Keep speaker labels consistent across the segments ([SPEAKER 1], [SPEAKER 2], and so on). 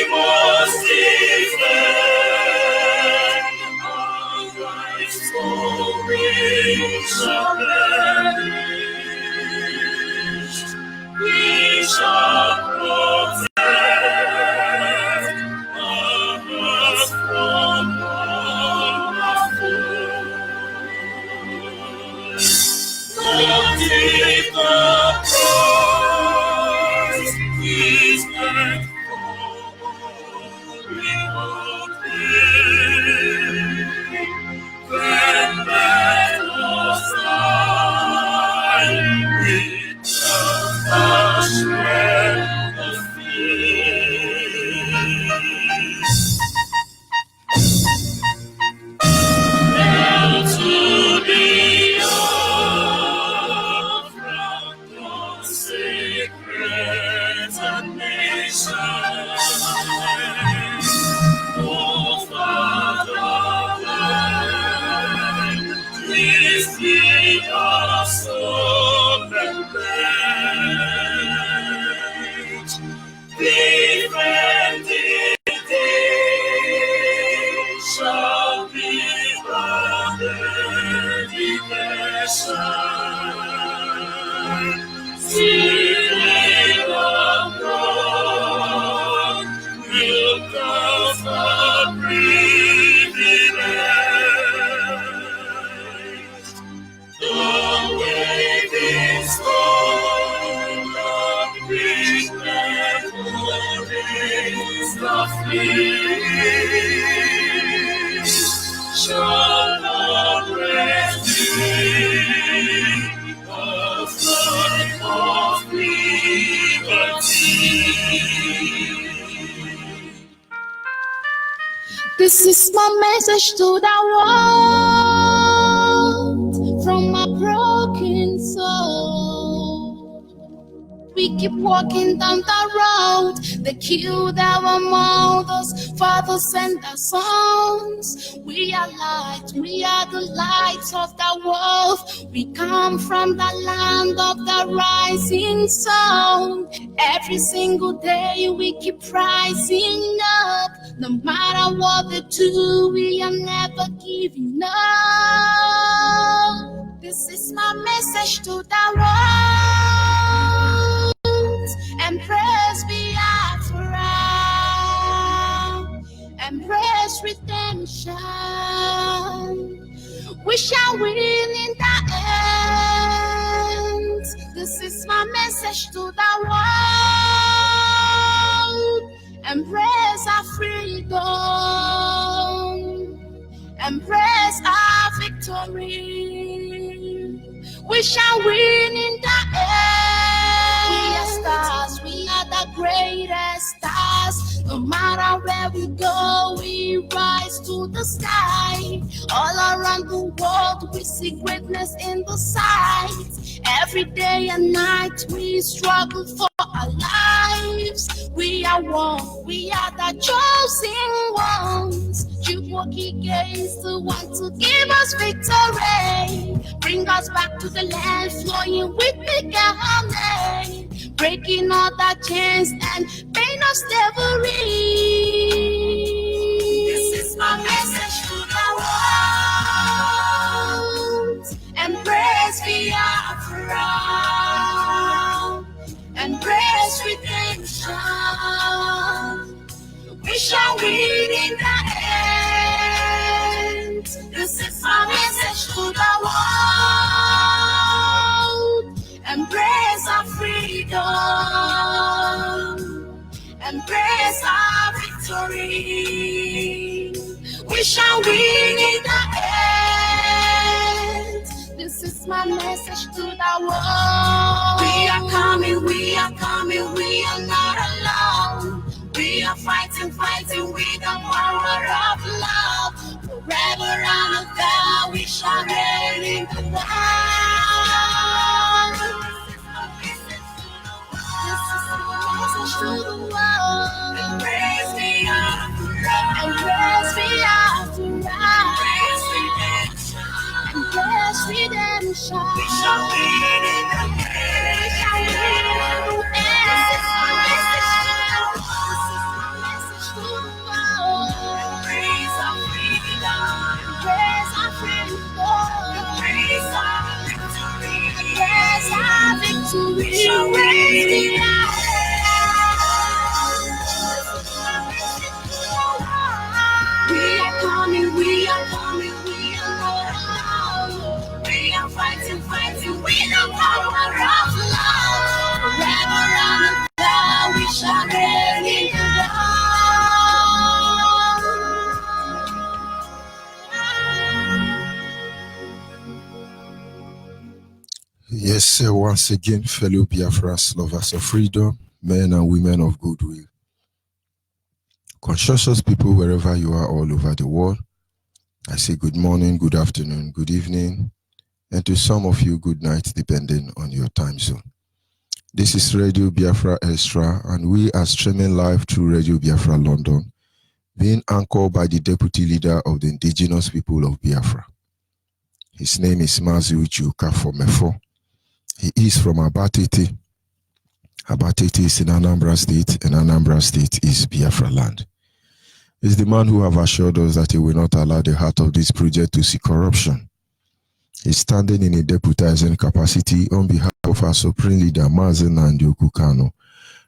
[SPEAKER 1] must defend our rights, for we shall perish. We shall protect us from all our foes. Nothing but Christ is meant for we will claim. When men lost life with the strength of peace. Now to the from consecrate nation, oh Fatherland, please give us hope and pledge. Defending thee shall be the dedication. Sealing of God, milk of the privilege. The waving storm of which memories the fleet shall not rest of life of liberty.
[SPEAKER 2] This is my message to the world from a broken soul. We keep walking down the road. They killed our mothers, fathers, and our sons. We are light, we are the lights of the world. We come from the land of the rising sun. Every single day we keep rising up. No matter what they do, we are never giving up. This is my message to the world. Embrace Biafra, embrace redemption. We shall win in the end. This is my message to the world. Embrace our freedom, embrace our victory. We shall win in the end. We are stars, we are the greatest stars. No matter where we go, we rise to the sky. All around the world, we see greatness in the sight. Every day and night, we struggle for our lives. We are one, we are the chosen ones. Chukwokike is the one to give us victory. Bring us back to the land flowing with big honey. Breaking all the chains and pain of slavery. This is my message to the world. Embrace Biafra, embrace redemption. We shall win in the end. This is my message to the world. Embrace our freedom, embrace our victory. We shall win in the end. This is my message to the world. We are coming, we are coming, we are not alone. We are fighting, fighting with the power of love. Forever and ever we shall reign in the world. This is the message to the world. Embrace Biafra, embrace Biafra, embrace redemption, embrace redemption. We shall win in the end. We shall win in the end. This is my message to the world.
[SPEAKER 3] Yes, sir, once again, fellow Biafras, lovers of freedom, men and women of goodwill, conscientious people wherever you are all over the world, I say good morning, good afternoon, good evening, and to some of you, good night, depending on your time zone. This is Radio Biafra Extra, and we are streaming live through Radio Biafra London, being anchored by the Deputy Leader of the Indigenous People of Biafra. His name is Mazi Uchuka Fomefo. He is from Abatete. Abatete is in Anambra State, and Anambra State is Biafra land. He's the man who have assured us that he will not allow the heart of this project to see corruption. He's standing in a deputizing capacity on behalf of our Supreme Leader, Mazi Nandioku Kano,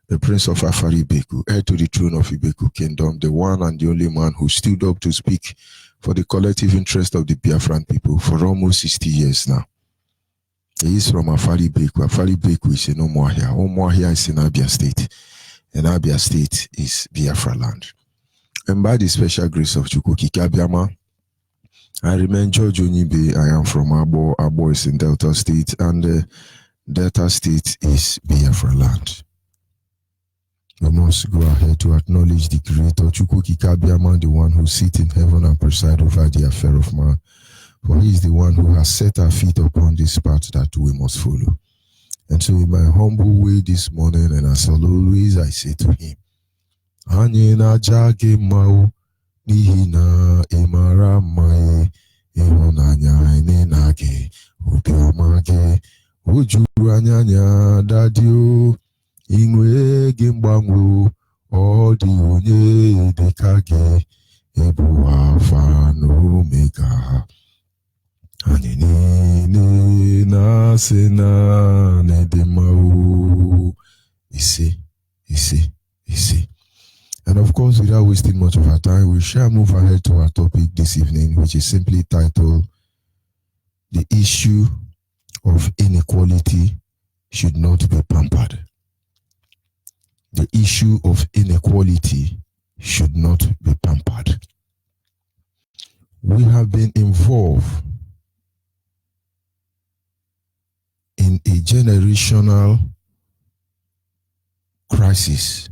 [SPEAKER 3] the Prince of Afari Ibeku, heir to the throne of Ibeku Kingdom, the one and the only man who stood up to speak for the collective interest of the Biafran people for almost 60 years now. He is from Afari Ibeku. Afari Ibeku is in Umuahia. Umuahia is in Abia State. And Abia State is Biafra land. And by the special grace of Chukwukike Abiyama, I remain George Onyibe. I am from Abo. Abo is in Delta State. And Delta State is Biafra land. We must go ahead to acknowledge the Creator, Chukwukike Abiyama, the one who sits in heaven and presides over the affair of man. For he is the one who has set our feet upon this path that we must follow. And so in my humble way this morning, and as always, I say to him, Anye na jage mao, nihina emara mae, ehonanya ene nage, obiomage, ujuru anyanya dadio, ingwe gimbangu, odi onye dekage, ebu alpha no omega. You see. And of course, without wasting much of our time, we shall move ahead to our topic this evening, which is simply titled, The Issue of Inequality Should Not Be Pampered. The issue of inequality should not be pampered. We have been involved in a generational crisis,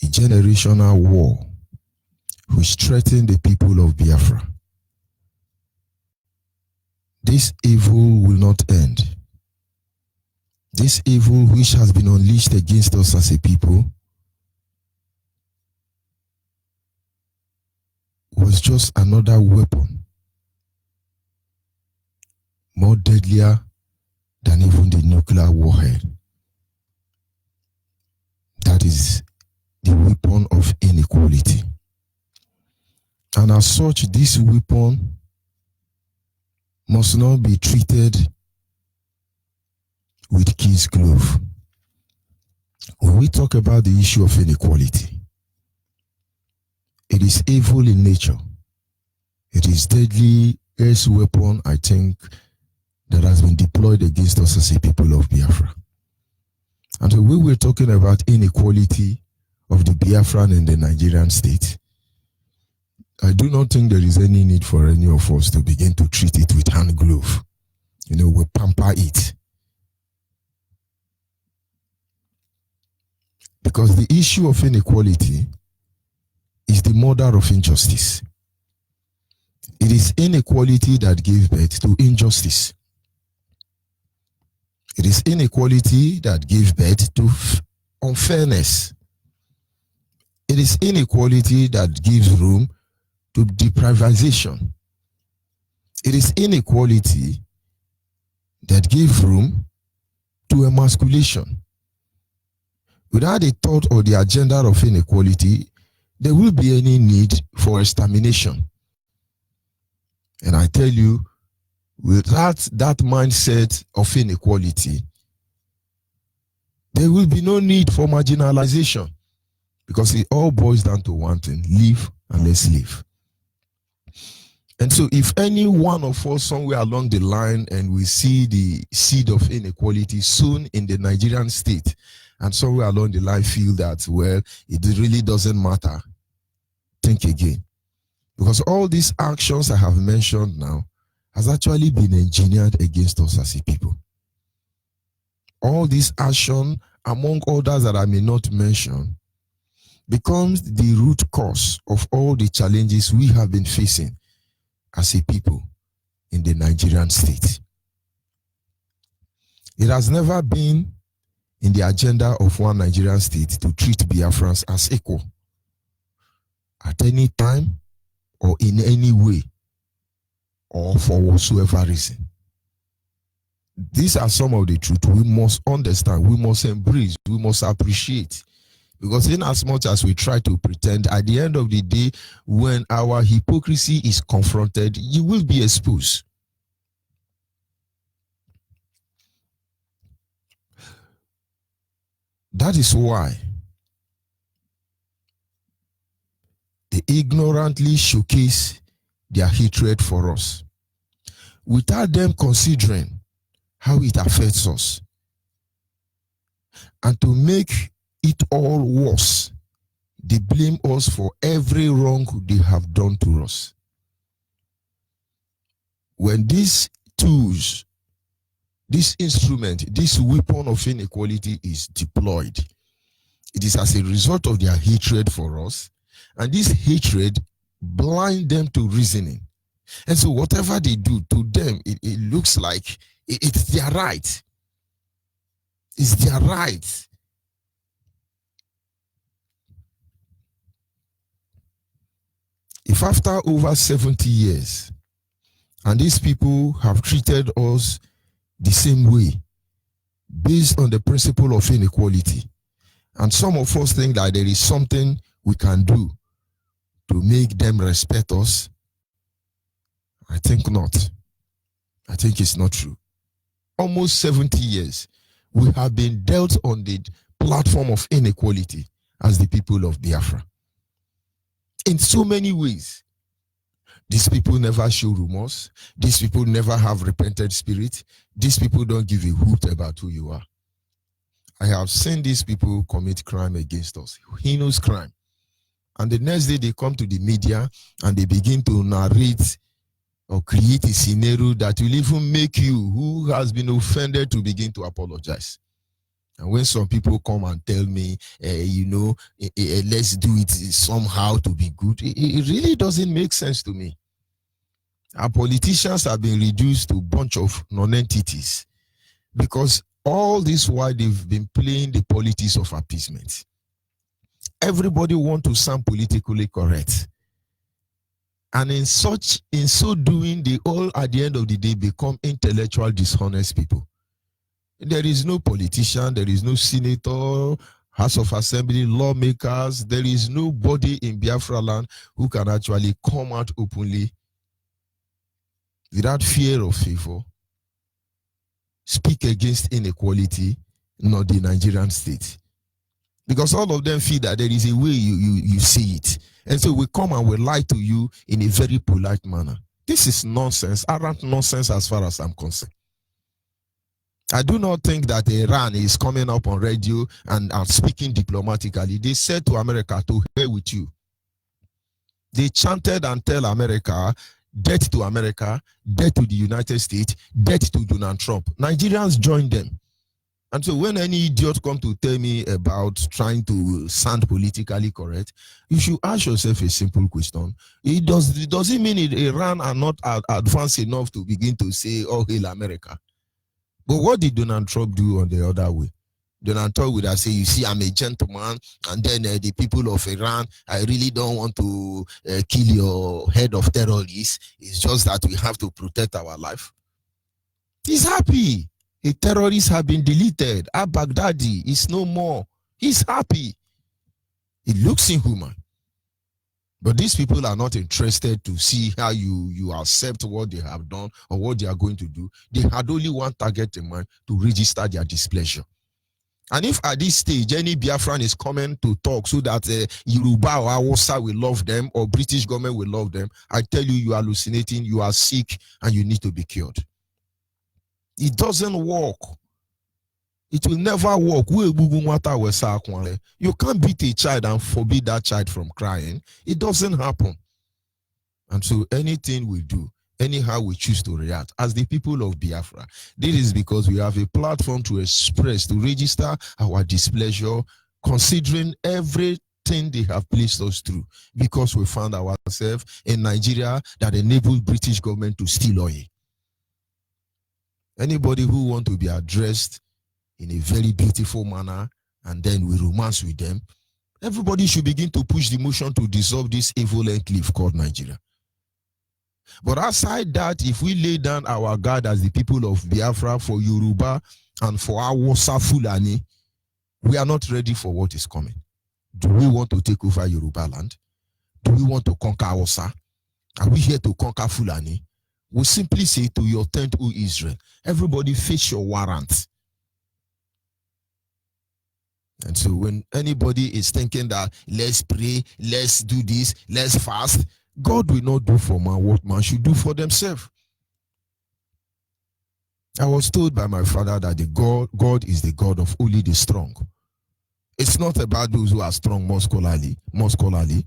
[SPEAKER 3] a generational war which threatened the people of Biafra. This evil will not end. This evil which has been unleashed against us as a people was just another weapon, more deadlier than even the nuclear warhead. That is the weapon of inequality. And as such, this weapon must not be treated with kid's glove. When we talk about the issue of inequality, it is evil in nature. It is deadliest weapon, I think, that has been deployed against us as a people of Biafra. And so when we're talking about inequality of the Biafran and the Nigerian state, I do not think there is any need for any of us to begin to treat it with hand glove. We pamper it. Because the issue of inequality is the mother of injustice. It is inequality that gives birth to injustice. It is inequality that gives birth to unfairness. It is inequality that gives room to deprivation. It is inequality that gives room to emasculation. Without the thought or the agenda of inequality, there will be any need for extermination. And I tell you, without that mindset of inequality, there will be no need for marginalization, because it all boils down to one thing: live and let's live. And so if any one of us somewhere along the line and we see the seed of inequality soon in the Nigerian state, and somewhere along the line feel that, well, it really doesn't matter, think again. Because all these actions I have mentioned now has actually been engineered against us as a people. all this action, among others that I may not mention, becomes the root cause of all the challenges we have been facing as a people in the Nigerian state. It has never been in the agenda of one Nigerian state to treat Biafrans as equal at any time or in any way or for whatsoever reason. These are some of the truth we must understand, we must embrace, we must appreciate. Because in as much as we try to pretend, at the end of the day, when our hypocrisy is confronted, you will be exposed. That is why they ignorantly showcase their hatred for us, without them considering how it affects us. And to make it all worse, they blame us for every wrong they have done to us. When these tools, this instrument, this weapon of inequality is deployed, it is as a result of their hatred for us, and this hatred blinds them to reasoning. And so whatever they do to them, it looks like it's their right. It's their right. If after over 70 years, and these people have treated us the same way, based on the principle of inequality, and some of us think that there is something we can do to make them respect us, I think not. I think it's not true. Almost 70 years, we have been dealt on the platform of inequality as the people of Biafra. In so many ways, these people never show remorse. These people never have repentant spirit. These people don't give a hoot about who you are. I have seen these people commit crime against us, heinous crime. And the next day they come to the media and they begin to narrate or create a scenario that will even make you, who has been offended, to begin to apologize. And when some people come and tell me, let's do it somehow to be good, it really doesn't make sense to me. Our politicians have been reduced to a bunch of non-entities because all this while they've been playing the politics of appeasement. Everybody wants to sound politically correct. And in so doing, they all at the end of the day become intellectual dishonest people. There is no politician, there is no senator, House of Assembly, lawmakers, there is nobody in Biafra land who can actually come out openly without fear or favor, speak against inequality, not the Nigerian state. Because all of them feel that there is a way you see it. And so we come and we lie to you in a very polite manner. This is nonsense, arrant nonsense as far as I'm concerned. I do not think that Iran is coming up on radio and speaking diplomatically. They said to America, to hell with you. They chanted and tell America, death to America, death to the United States, death to Donald Trump. Nigerians joined them. And so when any idiot come to tell me about trying to sound politically correct, you should ask yourself a simple question. It doesn't mean Iran are not advanced enough to begin to say, oh, hail America. But what did Donald Trump do on the other way? Donald Trump would have said, you see, I'm a gentleman, and then the people of Iran, I really don't want to kill your head of terrorists. It's just that we have to protect our life. He's happy. The terrorists have been deleted. Al-Baghdadi is no more. He's happy. It looks inhuman. But these people are not interested to see how you accept what they have done or what they are going to do. They had only one target in mind, to register their displeasure. And if at this stage any Biafran is coming to talk so that Yoruba or Hausa will love them or British government will love them, I tell you, you are hallucinating, you are sick, and you need to be cured. It doesn't work. It will never work. You can't beat a child and forbid that child from crying. It doesn't happen. And so anything we do, anyhow we choose to react as the people of Biafra. This is because we have a platform to express, to register our displeasure, considering everything they have placed us through, because we found ourselves in Nigeria that enabled British government to steal oil. Anybody who want to be addressed in a very beautiful manner and then we romance with them, everybody should begin to push the motion to dissolve this evil enclave called Nigeria. But outside that, if we lay down our guard as the people of Biafra for Yoruba and for Hausa Fulani, we are not ready for what is coming. Do we want to take over Yoruba land? Do we want to conquer Hausa? Are we here to conquer Fulani? We simply say to your tent, O Israel, everybody face your warrant. And so when anybody is thinking that let's pray, let's do this, let's fast, God will not do for man what man should do for themselves. I was told by my father that God is the God of only the strong. It's not about those who are strong muscularly.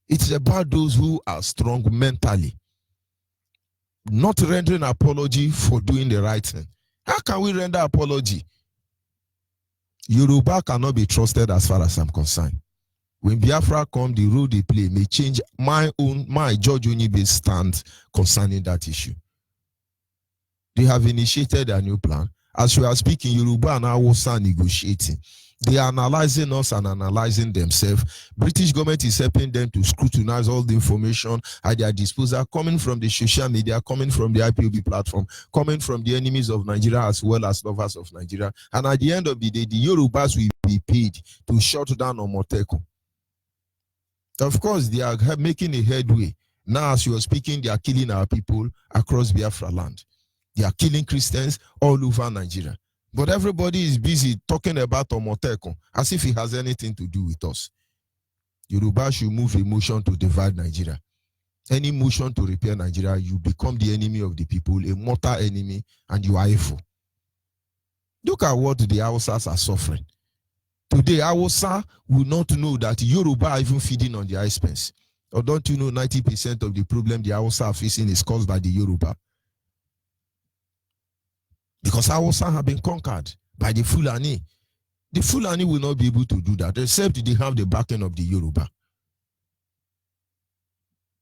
[SPEAKER 3] It's about those who are strong mentally. Not rendering apology for doing the right thing. How can we render apology? Yoruba cannot be trusted as far as I'm concerned. When Biafra come, the role they play may change my George Onyibe stand concerning that issue. They have initiated a new plan. As we are speaking, Yoruba and Hausa are negotiating. They are analyzing us and analyzing themselves. British government is helping them to scrutinize all the information at their disposal, coming from the social media, coming from the IPOB platform, coming from the enemies of Nigeria as well as lovers of Nigeria. And at the end of the day, the Yorubas will be paid to shut down Omoteko. Of course, they are making a headway. Now, as you are speaking, they are killing our people across Biafra land. They are killing Christians all over Nigeria. But everybody is busy talking about Omoteko as if it has anything to do with us. Yoruba should move a motion to divide Nigeria. Any motion to repair Nigeria, you become the enemy of the people, a mortal enemy, and you are evil. Look at what the Hausas are suffering. Today, Hausa will not know that Yoruba are even feeding on their expense. Or don't you know 90% of the problem the Hausa are facing is caused by the Yoruba? Because Hausa have been conquered by the Fulani. The Fulani will not be able to do that, except they have the backing of the Yoruba.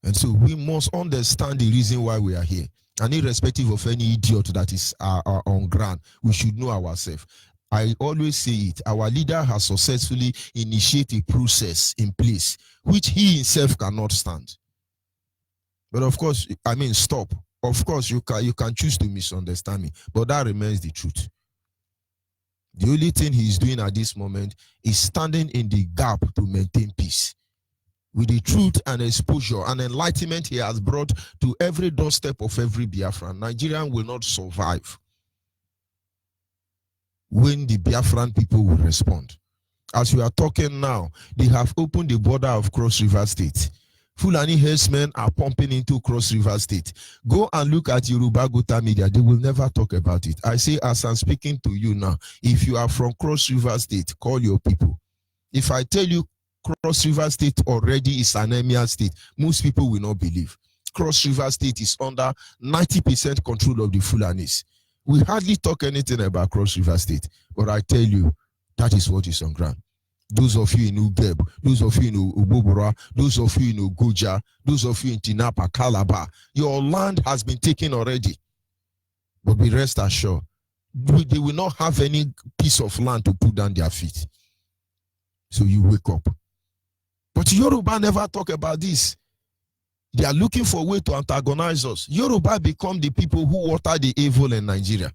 [SPEAKER 3] And so we must understand the reason why we are here. And irrespective of any idiot that is on ground, we should know ourselves. I always say it, our leader has successfully initiated a process in place, which he himself cannot stand. But of course, stop. Of course, you can choose to misunderstand me, but that remains the truth. The only thing he is doing at this moment is standing in the gap to maintain peace. With the truth and exposure and enlightenment he has brought to every doorstep of every Biafran, Nigerian will not survive when the Biafran people will respond. As we are talking now, they have opened the border of Cross River State. Fulani herdsmen are pumping into Cross River State. Go and look at Yoruba Gota media. They will never talk about it. I say, as I'm speaking to you now, if you are from Cross River State, call your people. If I tell you Cross River State already is an emir state, most people will not believe. Cross River State is under 90% control of the Fulanis. We hardly talk anything about Cross River State, but I tell you, that is what is on ground. Those of you in Ugeb, those of you in Ubobora, those of you in Ogoja, those of you in Tinapa, Calabar, your land has been taken already. But be rest assured, they will not have any piece of land to put down their feet. So you wake up. But Yoruba never talk about this. They are looking for a way to antagonize us. Yoruba become the people who water the evil in Nigeria.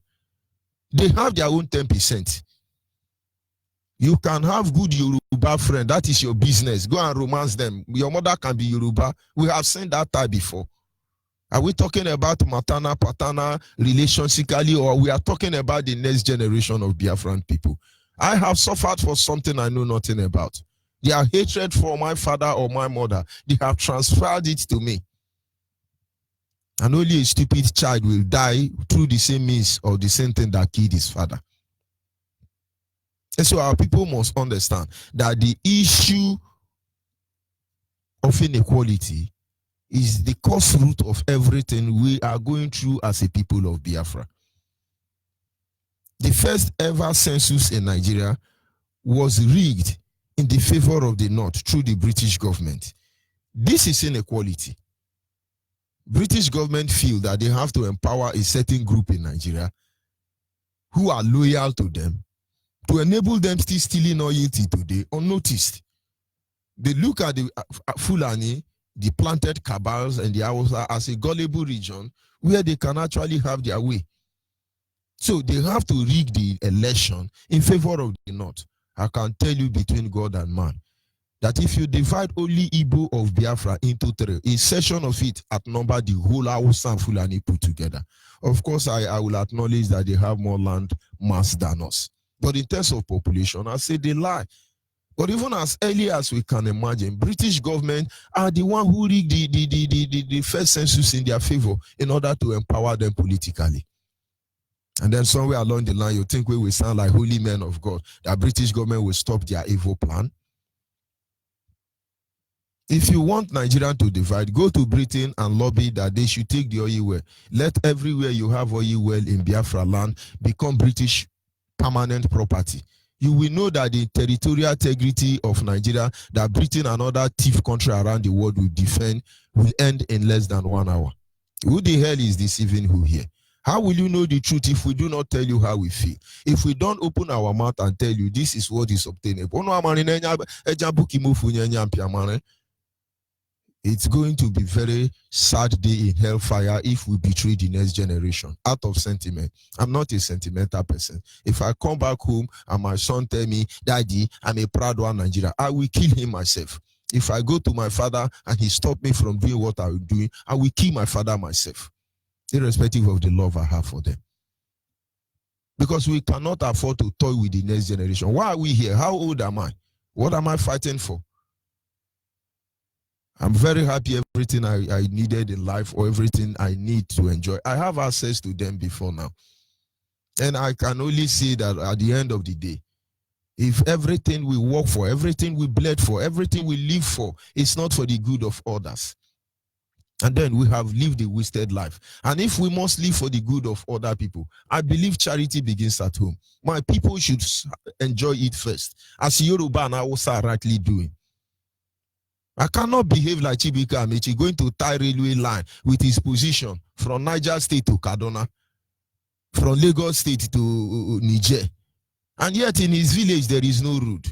[SPEAKER 3] They have their own 10%. You can have good Yoruba friend. That is your business. Go and romance them. Your mother can be Yoruba. We have seen that type before. Are we talking about maternal, paternal relationshipally, or we are talking about the next generation of Biafran people? I have suffered for something I know nothing about. Their hatred for my father or my mother, they have transferred it to me. And only a stupid child will die through the same means or the same thing that killed his father. And so our people must understand that the issue of inequality is the cause root of everything we are going through as a people of Biafra. The first ever census in Nigeria was rigged in the favor of the North through the British government. This is inequality. British government feel that they have to empower a certain group in Nigeria who are loyal to them to enable them still stealing oil till today unnoticed. They look at the Fulani, the planted cabals and the Hausa as a gullible region where they can actually have their way. So they have to rig the election in favor of the North. I can tell you between God and man that if you divide only Igbo of Biafra into three, a section of it outnumber the whole Hausa and Fulani put together. Of course, I will acknowledge that they have more land mass than us. But in terms of population, I say they lie. But even as early as we can imagine, British government are the one who rigged the first census in their favor in order to empower them politically. And then somewhere along the line, you think we will sound like holy men of God, that British government will stop their evil plan. If you want Nigeria to divide, go to Britain and lobby that they should take the oil well. Let everywhere you have oil well in Biafra land become British permanent property. You will know that the territorial integrity of Nigeria that Britain and other thief countries around the world will defend will end in less than 1 hour. Who the hell is deceiving who here? How will you know the truth if we do not tell you how we feel? If we don't open our mouth and tell you this is what is obtainable, it's going to be very sad day in hellfire if we betray the next generation out of sentiment. I'm not a sentimental person. If I come back home and my son tell me, Daddy, I'm a proud one Nigeria, I will kill him myself. If I go to my father and he stopped me from doing what I was doing, I will kill my father myself, irrespective of the love I have for them. Because we cannot afford to toy with the next generation. Why are we here? How old am I? What am I fighting for? I'm very happy everything I needed in life or everything I need to enjoy, I have access to them before now. And I can only say that at the end of the day, if everything we work for, everything we bled for, everything we live for, it's not for the good of others, and then we have lived a wasted life. And if we must live for the good of other people, I believe charity begins at home. My people should enjoy it first, as Yoruba and Hausa are rightly doing. I cannot behave like Chibika Amechi going to tie railway line with his position from Niger State to Kaduna, from Lagos State to Niger. And yet in his village, there is no road.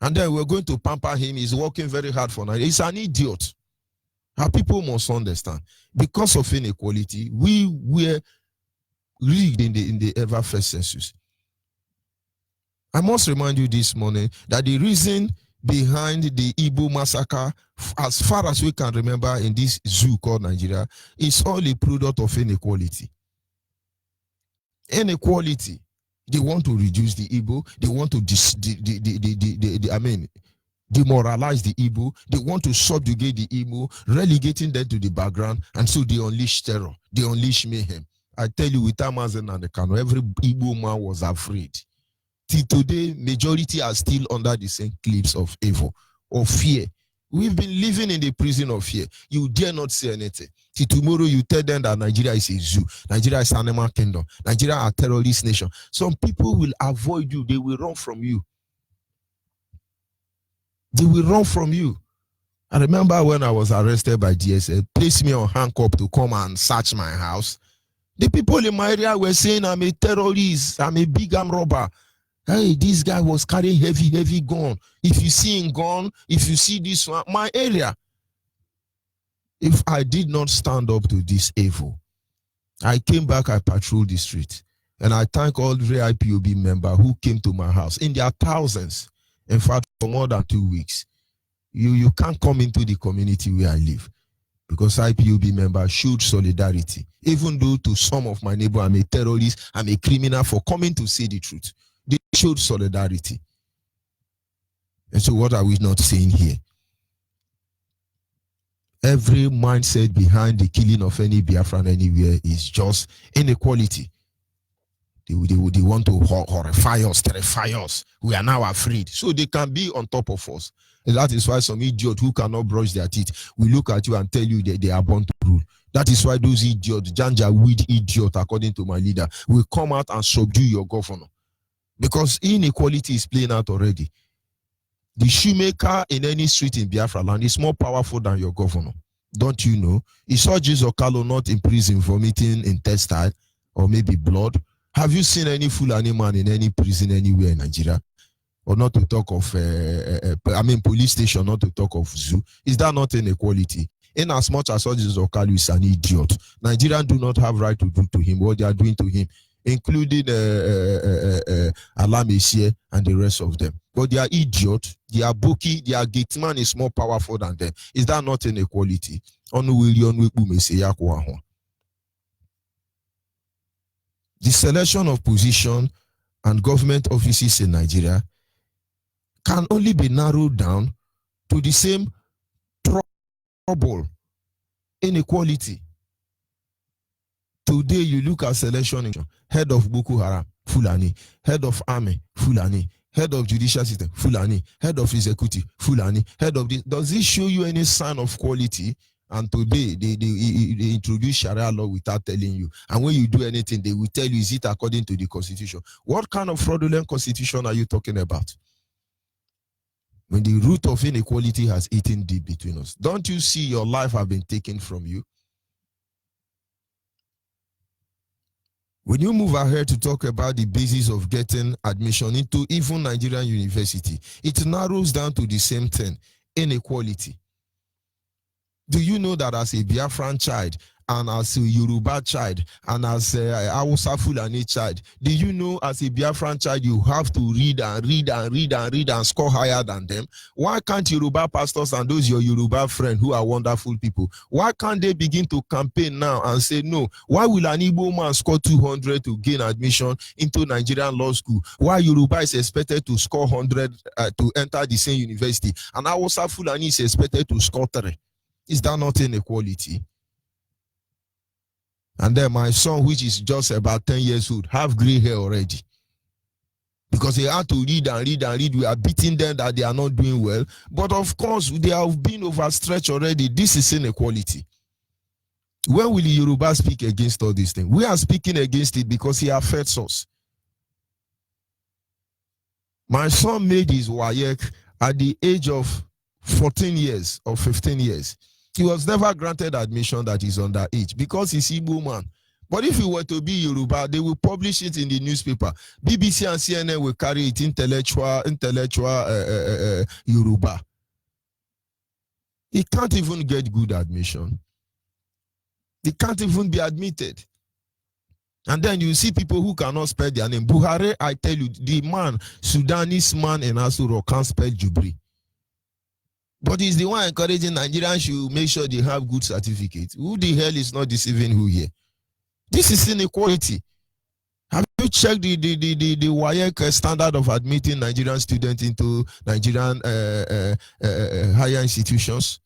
[SPEAKER 3] And then we're going to pamper him. He's working very hard for Nigeria. He's an idiot. Our people must understand. Because of inequality, we were rigged in the ever first census. I must remind you this morning that the reason behind the Igbo massacre, as far as we can remember in this zoo called Nigeria, is all a product of inequality. Inequality. They want to reduce the Igbo. They want to demoralize the Igbo. They want to subjugate the Igbo, relegating them to the background, and so they unleash terror. They unleash mayhem. I tell you, with Amazen and the Kano, every Igbo man was afraid. Till today, majority are still under the same clips of evil, of fear. We've been living in the prison of fear. You dare not say anything. Till tomorrow, you tell them that Nigeria is a zoo. Nigeria is an animal kingdom. Nigeria is a terrorist nation. Some people will avoid you. They will run from you. They will run from you. I remember when I was arrested by DSA, placed me on handcuff to come and search my house. The people in my area were saying I'm a terrorist. I'm a big arm robber. Hey, this guy was carrying heavy gun. If you see him gun, if you see this one, my area. If I did not stand up to this evil, I came back, I patrolled the street. And I thank all the IPOB members who came to my house in their thousands. In fact, for more than 2 weeks. You can't come into the community where I live because IPOB members showed solidarity. Even though to some of my neighbors, I'm a terrorist, I'm a criminal for coming to say the truth. They showed solidarity. And so what are we not saying here? Every mindset behind the killing of any Biafran anywhere is just inequality. They want to horrify us, terrify us. We are now afraid. So they can be on top of us. That is why some idiot who cannot brush their teeth will look at you and tell you that they are born to rule. That is why those idiots, Janjaweed idiot, according to my leader, will come out and subdue your governor. Because inequality is playing out already. The shoemaker in any street in Biafra land is more powerful than your governor. Don't you know? You saw Jesus Okalo not in prison vomiting intestine or maybe blood. Have you seen any Fulani man in any prison anywhere in Nigeria? Or not to talk of, police station, not to talk of zoo. Is that not inequality? In as much as Jesus Okalo is an idiot, Nigerians do not have right to do to him what they are doing to him, including Alamesie and the rest of them. But they are idiots, they are bookie, their gate man is more powerful than them. Is that not inequality? The selection of position and government offices in Nigeria can only be narrowed down to the same trouble, inequality. Today you look at selection, head of Boko Haram, Fulani, head of army, Fulani, head of judicial system, Fulani, head of executive, Fulani, head of this. Does this show you any sign of quality? And today they introduce Sharia law without telling you. And when you do anything, they will tell you, is it according to the constitution? What kind of fraudulent constitution are you talking about? When the root of inequality has eaten deep between us. Don't you see your life have been taken from you? When you move ahead to talk about the basis of getting admission into even Nigerian university, it narrows down to the same thing, inequality. Do you know that as a Biafran child, and as a Yoruba child, and as a Hausa Fulani child, do you know as a Biafran child you have to read and read and read and read and score higher than them? Why can't Yoruba pastors and those your Yoruba friends who are wonderful people, why can't they begin to campaign now and say, no, why will an Igbo man score 200 to gain admission into Nigerian law school? Why Yoruba is expected to score 100 to enter the same university, and Hausa Fulani is expected to score 3? Is that not inequality? And then my son, which is just about 10 years old, have gray hair already. Because they had to read and read and read. We are beating them that they are not doing well. But of course, they have been overstretched already. This is inequality. When will the Yoruba speak against all these things? We are speaking against it because he affects us. My son made his WAEC at the age of 14 years or 15 years. He was never granted admission that he's underage because he's Igbo man. But if he were to be Yoruba, they will publish it in the newspaper. BBC and CNN will carry it intellectual Yoruba. He can't even get good admission. He can't even be admitted. And then you see people who cannot spell their name. Buhari, I tell you, the man, Sudanese man in Asuro can't spell Jubri. But he's the one encouraging Nigerians to make sure they have good certificates. Who the hell is not deceiving who here? This is inequality. Have you checked the WAEC standard of admitting Nigerian students into Nigerian higher institutions?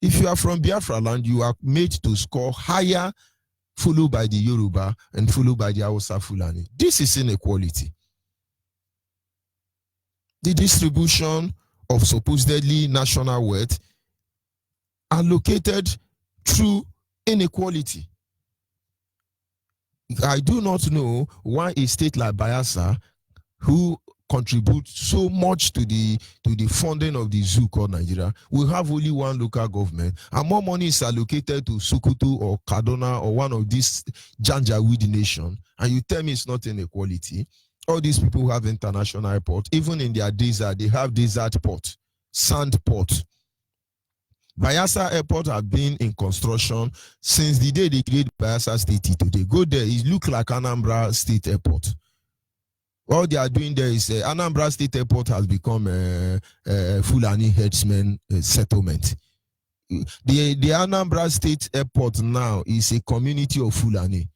[SPEAKER 3] If you are from Biafra land, you are made to score higher, followed by the Yoruba and followed by the Hausa Fulani. This is inequality. The distribution of supposedly national wealth allocated through inequality. I do not know why a state like Bayelsa, who contributes so much to the funding of the zoo called Nigeria, will have only one local government, and more money is allocated to Sokoto or Kaduna or one of these Janjaweed nation, and you tell me it's not inequality. All these people who have international airport, even in their desert, they have desert port, sand port. Bayelsa Airport have been in construction since the day they created Bayelsa State today. Go there, it looks like Anambra State Airport. All they are doing there is Anambra State Airport has become a Fulani herdsmen settlement. The Anambra State Airport now is a community of Fulani.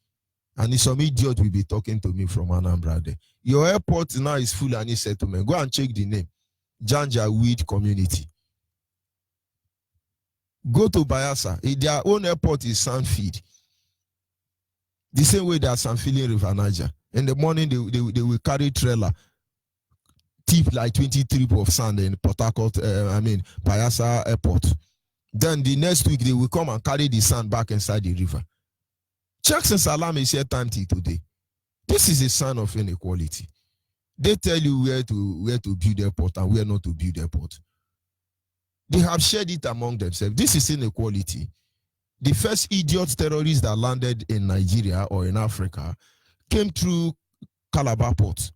[SPEAKER 3] And some idiot will be talking to me from Anambra there. Your airport now is Fulani settlement. Go and check the name. Janjaweed community. Go to Bayelsa. Their own airport is Sandfield. The same way they are Sanfili River Niger. In the morning, they will carry trailer tip like 20 trip of sand in Port Harcourt, Payasa Airport. Then the next week they will come and carry the sand back inside the river. Checks and salam is here time till today. This is a sign of inequality. They tell you where to build airport and where not to build airport. They have shared it among themselves. This is inequality. The first idiot terrorists that landed in Nigeria or in Africa came through Calabar Port.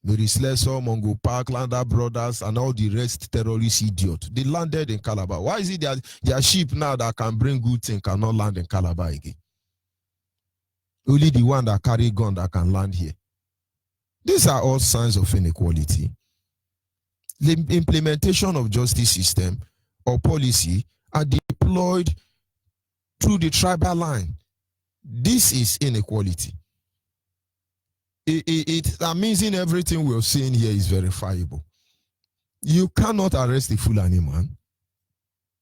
[SPEAKER 3] Mary Slessor, Mongo Park, Lander Brothers, and all the rest terrorist idiots. They landed in Calabar. Why is it that their ship now that can bring goods in cannot land in Calabar again? Only the one that carry gun that can land here. These are all signs of inequality. The implementation of justice system or policy are deployed through the tribal line. This is inequality. It's amazing everything we're seeing here is verifiable. You cannot arrest a Fulani man.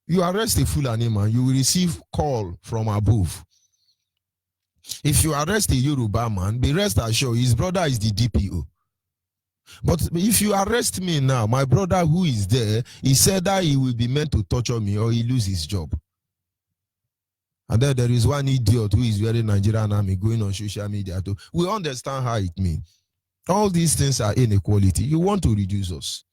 [SPEAKER 3] You arrest a Fulani man, you will receive call from above. If you arrest a Yoruba man, be rest assured his brother is the DPO. But if you arrest me now, my brother who is there, he said that he will be meant to torture me or he lose his job. And then there is one idiot who is wearing Nigerian army going on social media too. We understand how it means. All these things are inequality. You want to reduce us.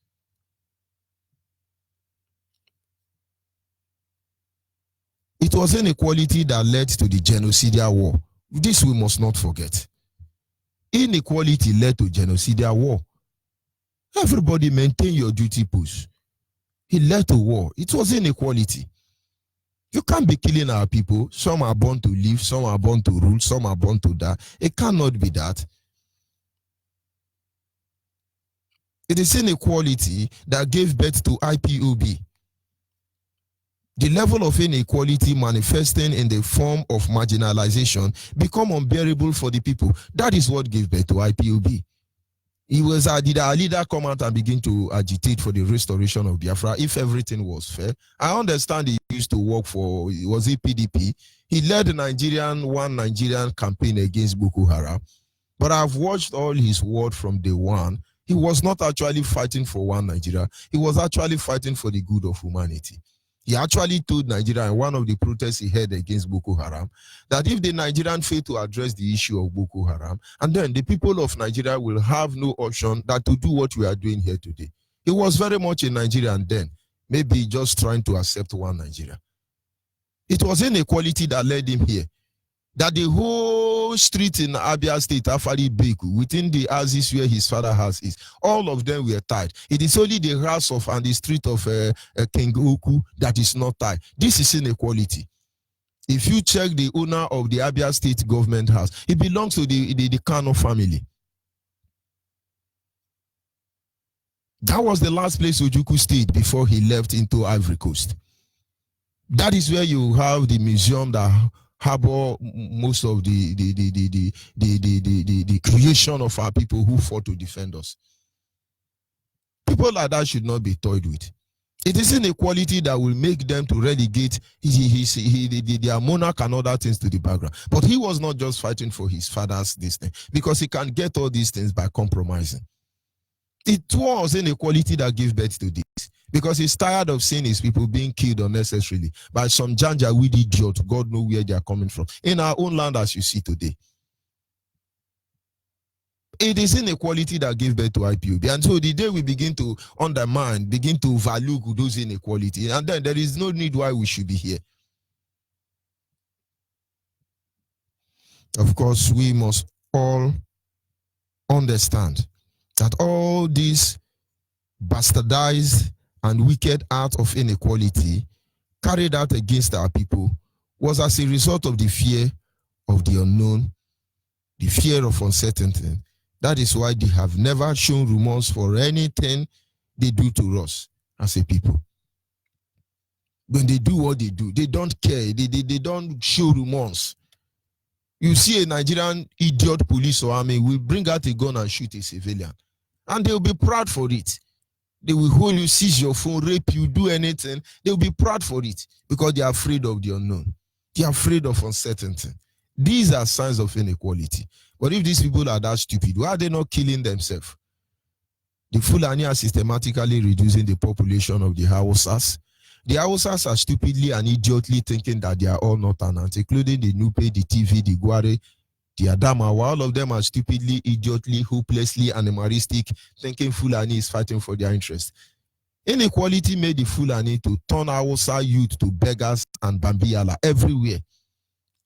[SPEAKER 3] It was inequality that led to the genocidal war. This we must not forget. Inequality led to genocidal war. Everybody maintain your duty post. It led to war. It was inequality. You can't be killing our people. Some are born to live, some are born to rule, some are born to die. It cannot be that. It is inequality that gave birth to IPOB. The level of inequality manifesting in the form of marginalization become unbearable for the people. That is what gave birth to IPOB. It was did our leader come out and begin to agitate for the restoration of Biafra if everything was fair? I understand he used to work for, was it PDP? He led the One Nigerian campaign against Boko Haram. But I've watched all his word from day one. He was not actually fighting for one Nigeria. He was actually fighting for the good of humanity. He actually told Nigeria in one of the protests he had against Boko Haram that if the Nigerian fail to address the issue of Boko Haram, and then the people of Nigeria will have no option than to do what we are doing here today. He was very much a Nigerian then, maybe just trying to accept one Nigeria. It was inequality that led him here. That the whole street in Abia State, Afari Beku, within the houses where his father's house is, all of them were tied. It is only the house of and the street of King Oku that is not tied. This is inequality. If you check the owner of the Abia State government house, it belongs to the Kano family. That was the last place Ojukwu stayed before he left into Ivory Coast. That is where you have the museum that harbor most of the creation of our people who fought to defend us. People like that should not be toyed with. It is inequality that will make them to relegate their monarch and other things to the background. But he was not just fighting for his father's destiny, because he can get all these things by compromising. It was inequality that gave birth to this, because he's tired of seeing his people being killed unnecessarily by some Janjaweed idiot. God knows where they are coming from. In our own land, as you see today. It is inequality that gave birth to IPOB. And so the day we begin to undermine, begin to value those inequality, and then there is no need why we should be here. Of course, we must all understand that all these bastardized and wicked acts of inequality carried out against our people was as a result of the fear of the unknown, the fear of uncertainty. That is why they have never shown remorse for anything they do to us as a people. When they do what they do, they don't care. They don't show remorse. You see a Nigerian idiot police or army will bring out a gun and shoot a civilian. And they'll be proud for it. They will hold you, seize your phone, rape you, do anything. They'll be proud for it because they are afraid of the unknown. They are afraid of uncertainty. These are signs of inequality. But if these people are that stupid, why are they not killing themselves? The Fulani are systematically reducing the population of the Hausas. The Hausas are stupidly and idiotly thinking that they are all Northerners, including the Nupe, the TV, the Gware, the Adama. All of them are stupidly, idiotly, hopelessly animalistic, thinking Fulani is fighting for their interests. Inequality made the Fulani to turn Hausa youth to beggars and Bambiala everywhere,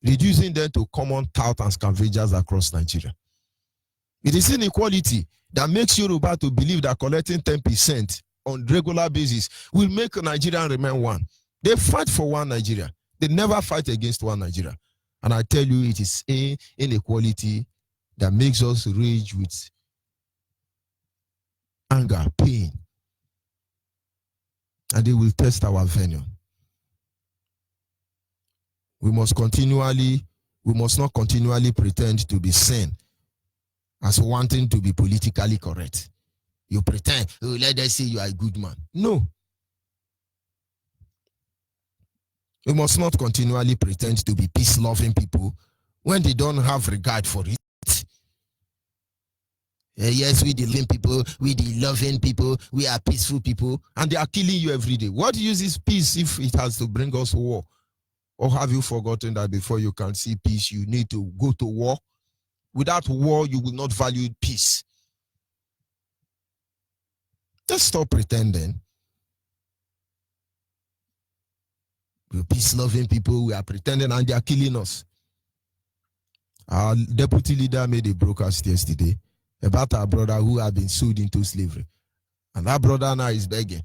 [SPEAKER 3] reducing them to common tout and scavengers across Nigeria. It is inequality that makes Yoruba to believe that collecting 10% on regular basis will make Nigeria remain one. They fight for one Nigeria. They never fight against one Nigeria. And I tell you, it is inequality that makes us rage with anger, pain. And they will test our venom. We must not continually pretend to be sane as wanting to be politically correct. You pretend, oh, let us say you are a good man. No. We must not continually pretend to be peace-loving people when they don't have regard for it. Yes, we the living people, we the loving people, we are peaceful people, and they are killing you every day. What use is peace if it has to bring us war? Or have you forgotten that before you can see peace, you need to go to war? Without war, you will not value peace. Just stop pretending. We're peace-loving people, we are pretending, and they are killing us. Our deputy leader made a broadcast yesterday about our brother who had been sold into slavery. And that brother now is begging,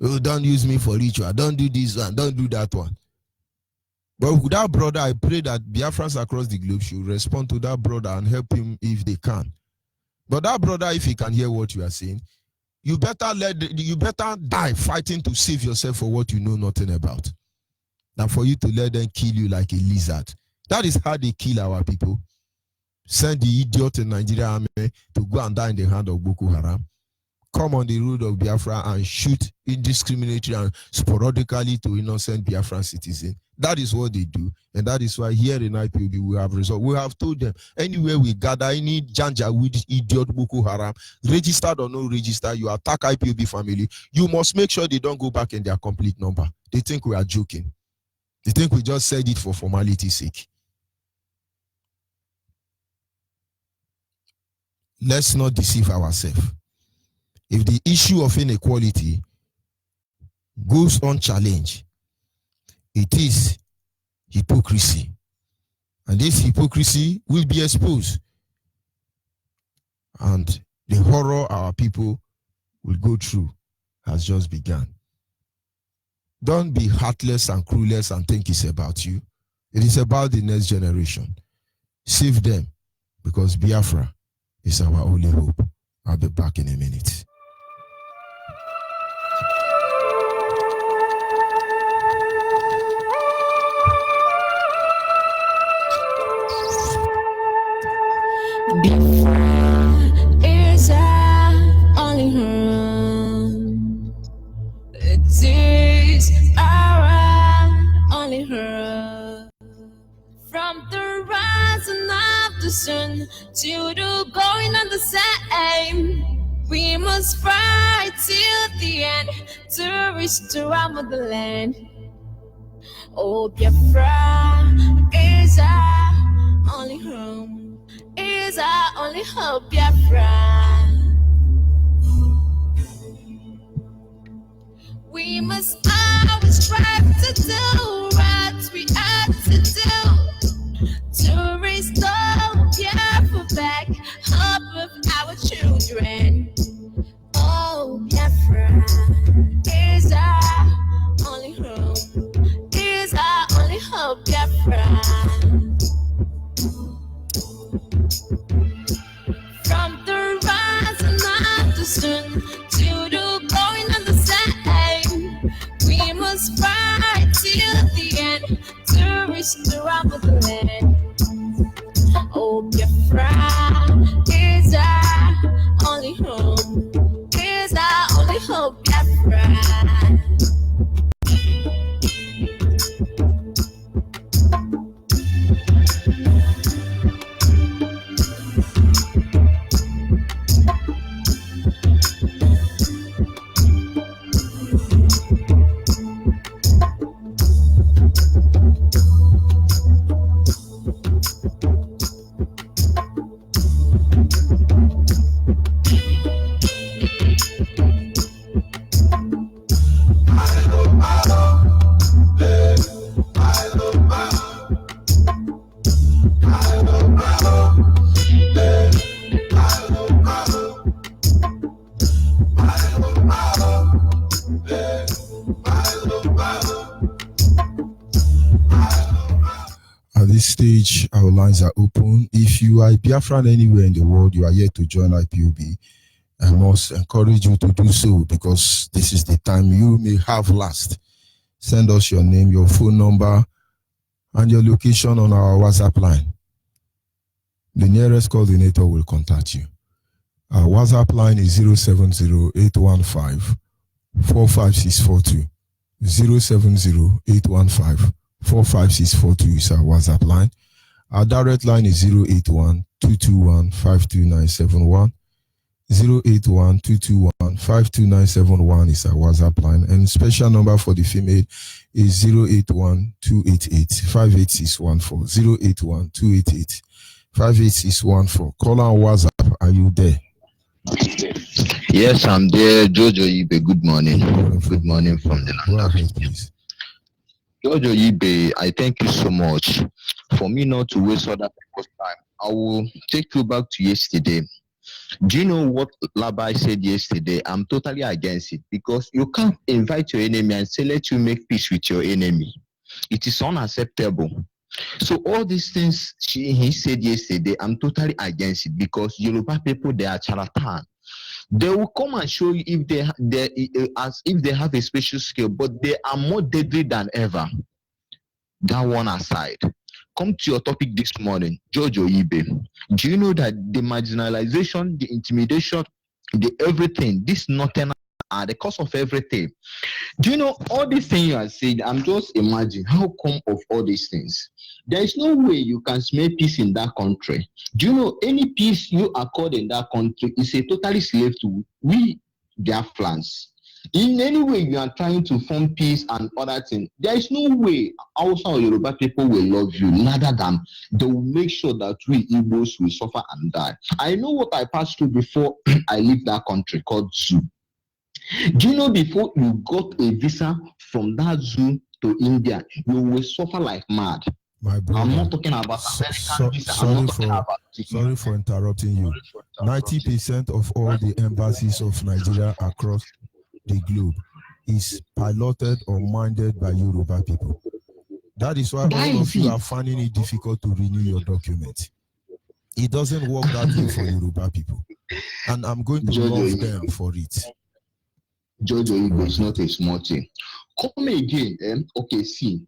[SPEAKER 3] oh, don't use me for ritual, don't do this one, don't do that one. But with that brother, I pray that Biafrans across the globe should respond to that brother and help him if they can. But that brother, if he can hear what you are saying, you better die fighting to save yourself for what you know nothing about, than for you to let them kill you like a lizard. That is how they kill our people. Send the idiot in Nigeria army to go and die in the hand of Boko Haram. Come on the road of Biafra and shoot indiscriminately and sporadically to innocent Biafran citizens. That is what they do. And that is why here in IPOB we have resolved. We have told them, anywhere we gather, any Janjaweed idiot Boko Haram, registered or no registered, you attack IPOB family, you must make sure they don't go back in their complete number. They think we are joking. They think we just said it for formality's sake. Let's not deceive ourselves. If the issue of inequality goes unchallenged, it is hypocrisy. And this hypocrisy will be exposed. And the horror our people will go through has just begun. Don't be heartless and cruelless and think it's about you. It is about the next generation. Save them, because Biafra is our only hope. I'll be back in a minute.
[SPEAKER 2] Biafra is our only home. It is our only home. From the rising of the sun to the going of the same, we must fight till the end to restore our motherland. Oh, Biafra is our only home. Is our only hope, Biafra. We must always strive to do what we ought to do to restore Biafra back, hope of our children. Oh, Biafra is our only hope. Is our only hope, Biafra. From the rising of the sun to the going of the same, we must fight till the end to restore our
[SPEAKER 3] At this stage, our lines are open. If you are a Biafran anywhere in the world, you are yet to join IPOB, I must encourage you to do so because this is the time you may have last. Send us your name, your phone number, and your location on our WhatsApp line. The nearest coordinator will contact you. Our WhatsApp line is 070-815-45642. 070-815-45642 is our WhatsApp line. Our direct line is 081-221-52971. 081-221-52971 is our WhatsApp line. And special number for the female is 081-288-58614. 081-288-58614. Call on WhatsApp. Are you there?
[SPEAKER 4] Yes, I'm there. Jojo Ibe, good morning. Good morning from the land.
[SPEAKER 3] Go ahead, please.
[SPEAKER 4] Jojo Ibe, I thank you so much. For me not to waste other people's time, I will take you back to yesterday. Do you know what Labai said yesterday? I'm totally against it because you can't invite your enemy and say, let you make peace with your enemy. It is unacceptable. So all these things he said yesterday, I'm totally against it because Yoruba people, they are charlatan. They will come and show you if they as if they have a special skill, but they are more deadly than ever. That one aside. Come to your topic this morning, Jojo Ibe. Do you know that the marginalization, the intimidation, the everything, this nothing are the cause of everything? Do you know all these things you are saying? I'm just imagining how come of all these things. There is no way you can smell peace in that country. Do you know any peace you accord in that country is a totally slave to we Biafrans? In any way you are trying to form peace and other things, there is no way Hausa or Yoruba people will love you, rather than they will make sure that we Igbos will suffer and die. I know what I passed through before I leave that country called Zoo. Do you know before you got a visa from that Zoo to India, you will suffer like mad.
[SPEAKER 3] My brother,
[SPEAKER 4] I'm not talking about
[SPEAKER 3] sorry for interrupting you. 90% of all the embassies of Nigeria across the globe is piloted or minded by Yoruba people. That is why all of you are finding it difficult to renew your document. It doesn't work that way for Yoruba people. And I'm going to love them for it.
[SPEAKER 4] Jojo Igbo is not a small thing. Come again, okay, see.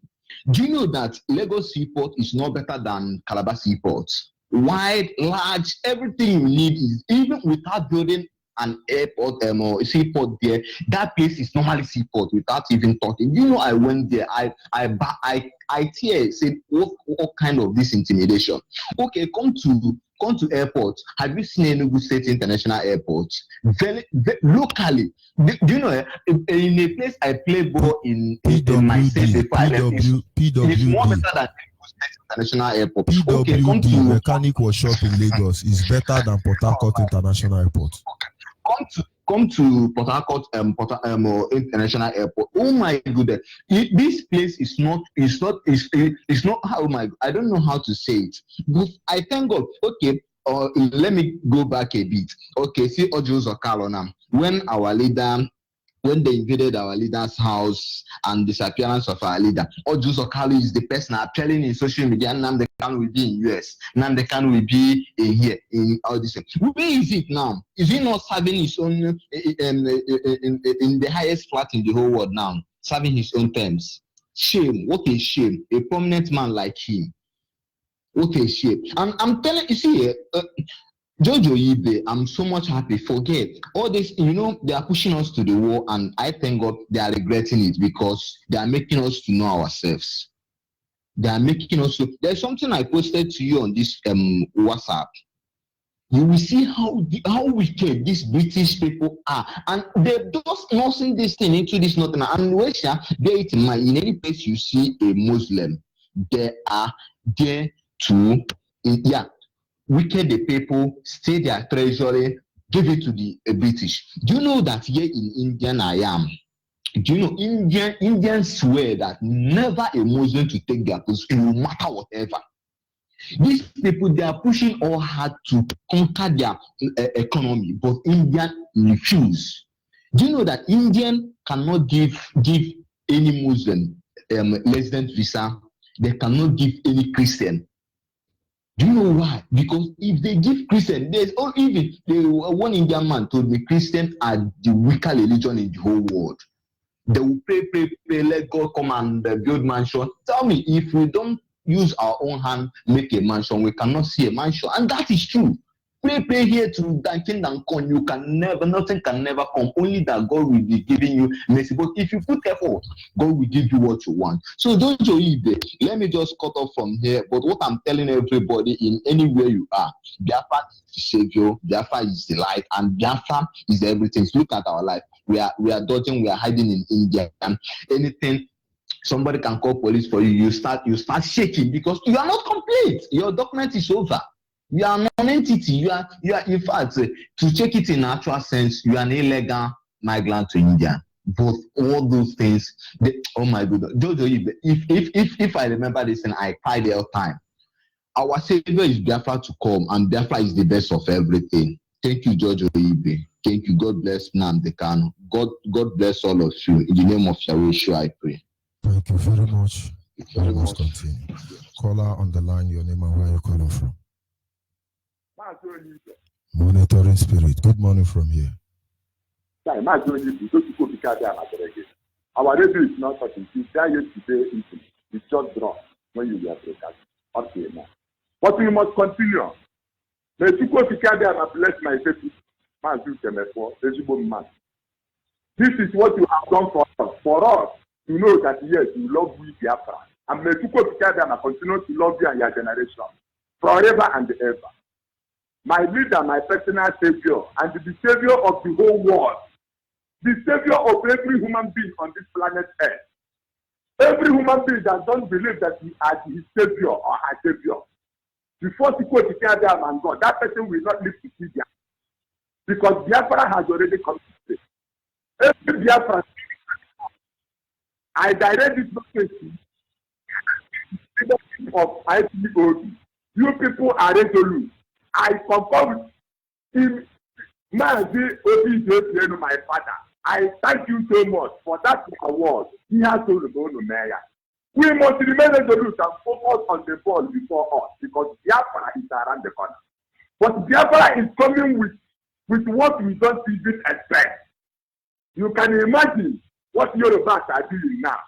[SPEAKER 4] Do you know that Lagos Seaport is not better than Calabar Seaport? Wide, large, everything you need is, even without building an airport or seaport there, that place is normally seaport without even talking. You know, I went there, I said, what kind of this intimidation? Okay, come to airport. Have you seen Enugu State International Airport? Very locally. Do you know, in a place I play ball in my state before I left, it's more better than Enugu State International Airport. Okay, come to
[SPEAKER 3] mechanic workshop in Lagos is better than Port Harcourt International Airport.
[SPEAKER 4] Come to Port Harcourt International Airport. Oh my goodness, this place is not how I don't know how to say it, but I thank God. Okay, let me go back a bit. Okay, see Ojo Zokalo now. When they invaded our leader's house and disappearance of our leader, Ojo Zokalo is the person appearing in social media. Nnamdi Kanu will be in US. Nnamdi Kanu will be in here in all this. Where is it now? Is he not serving his own in the highest flat in the whole world now? Serving his own terms. Shame! What a shame! A prominent man like him. What a shame! And I'm telling you, see. Jojo Ibe, I'm so much happy. Forget all this, you know, they are pushing us to the wall, and I thank God they are regretting it because they are making us to know ourselves. They are making us to. There's something I posted to you on this WhatsApp. You will see how wicked these British people are, and they're just nursing this thing into this nothing. And Russia, bear it in mind, in any place you see a Muslim, they are there to, wicked the people, steal their treasury, give it to the British. Do you know that here in India I am? Do you know Indians swear that never a Muslim to take their position, no matter whatever. These people, they are pushing all hard to conquer their economy, but Indians refuse. Do you know that Indian cannot give any Muslim resident visa. They cannot give any Christian. Do you know why? Because if they give Christian, there's even one Indian man told me Christians are the weaker religion in the whole world. They will pray, let God come and build mansion. Tell me, if we don't use our own hand, make a mansion, we cannot see a mansion. And that is true. Pray here to thy kingdom come. You can never, nothing can never come. Only that God will be giving you mercy. But if you put effort, God will give you what you want. So don't Onyibe, let me just cut off from here. But what I'm telling everybody, in anywhere you are, Biafra is the savior, Biafra is the light, and Biafra is everything. So look at our life. We are dodging, we are hiding in India. And anything somebody can call police for you, you start shaking because you are not complete. Your document is over. You are non-entity. You are in fact, to check it in actual sense, you are an illegal migrant to India. Both all those things. Oh my goodness, Jojo, if I remember this and I cried all the time. Our savior is Biafra to come, and Biafra is the best of everything. Thank you, Jojo Ibe. Thank you. God bless Nnamdi Kanu. God bless all of you. In the name of Yahweh, I pray.
[SPEAKER 3] Thank you very much. Very much. Continue. Caller on the line, your name and where you're calling from. Monitoring Spirit. Good morning from here.
[SPEAKER 5] Our radio is not talking. Yesterday, it's just drawn when you were broadcasting. Okay, now. But we must continue. Bless my faith. This is what you have done for us. For us to know that yes, you love we Biafra. And may continue to love you and your generation forever and ever. My leader, my personal savior, and the savior of the whole world, the savior of every human being on this planet Earth. Every human being that don't believe that we are his savior or our savior, before he goes to tell them and God, that person will not live to see Biafra. Because Biafra has already come to stay. Every Biafra, I direct this message of IPOB. You people are resolute. I confirm him, my father. I thank you so much for that award. He has told the mayor. We must remain resolute and focus on the ball before us because Biafra is around the corner. But Biafra is coming with what we don't even expect. You can imagine what Yorubas are doing now.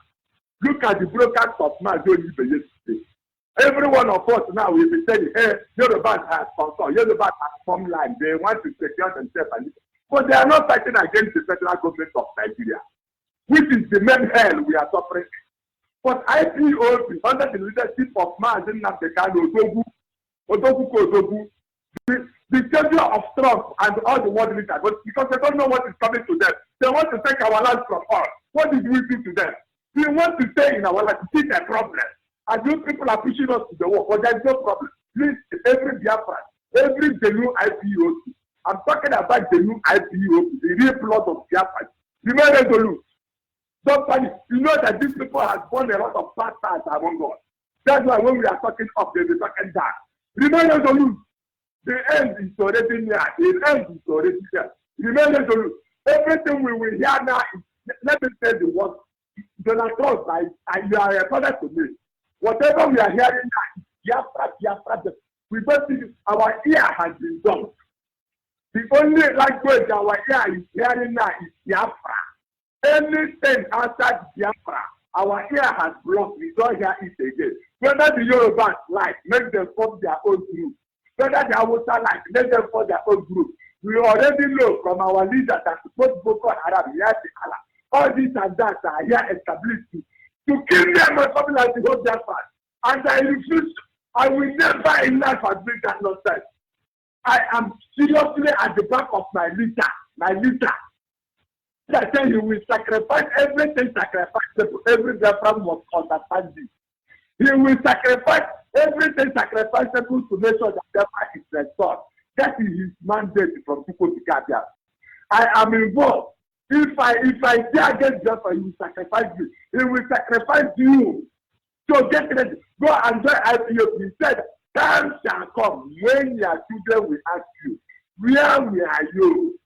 [SPEAKER 5] Look at the broadcast of Onyibe yesterday. Every one of us now will be saying, hey, Yorubas has control, Yorubas has formed line, they want to secure themselves. But they are not fighting against the federal government of Nigeria, which is the main hell we are suffering. But IPOB, under the leadership of Nnamdi Kanu, the savior of Trump and all the world leaders, because they don't know what is coming to them. They want to take our land from us. What did we do to them? We want to stay in our land. This is a problem. And those people are pushing us to the wall, but there is no problem. Please, every Biafra, every new IPOB, I'm talking about the new IPOB, the real blood of Biafra. Remain resolute. Don't panic. You know that these people have born a lot of bastards among us. That's why when we are talking up, they'll be talking down. Remain resolute. The end is already near. The end is already there. Remain resolute. Everything we will hear now is, let me say the word. Donald Trump, you are a brother to me. Whatever we are hearing now is Biafra. We don't see our ear has been dumped. The only language our ear is hearing now is Biafra. Anything outside Biafra, our ear has blocked. We don't hear it again. Whether the Yorubas like, make them form their own group. Whether the Hausa like, make them form their own group. We already know from our leaders that both Boko Haram, Allah, all this and that are here established to kill them or something like the whole Biafra. And I refuse. I will never in life admit that nonsense. I am seriously at the back of my leader. I tell you, we sacrifice everything sacrificable. Every Biafra must understand this. He will sacrifice everything sacrificable to make sure that Biafra is restored. That is his mandate from people to Biafra. I am involved. If I dare against Biafra, he will sacrifice me. He will sacrifice you. So get ready. Go and join IPOB. He said, time shall come when your children will ask you, where are you?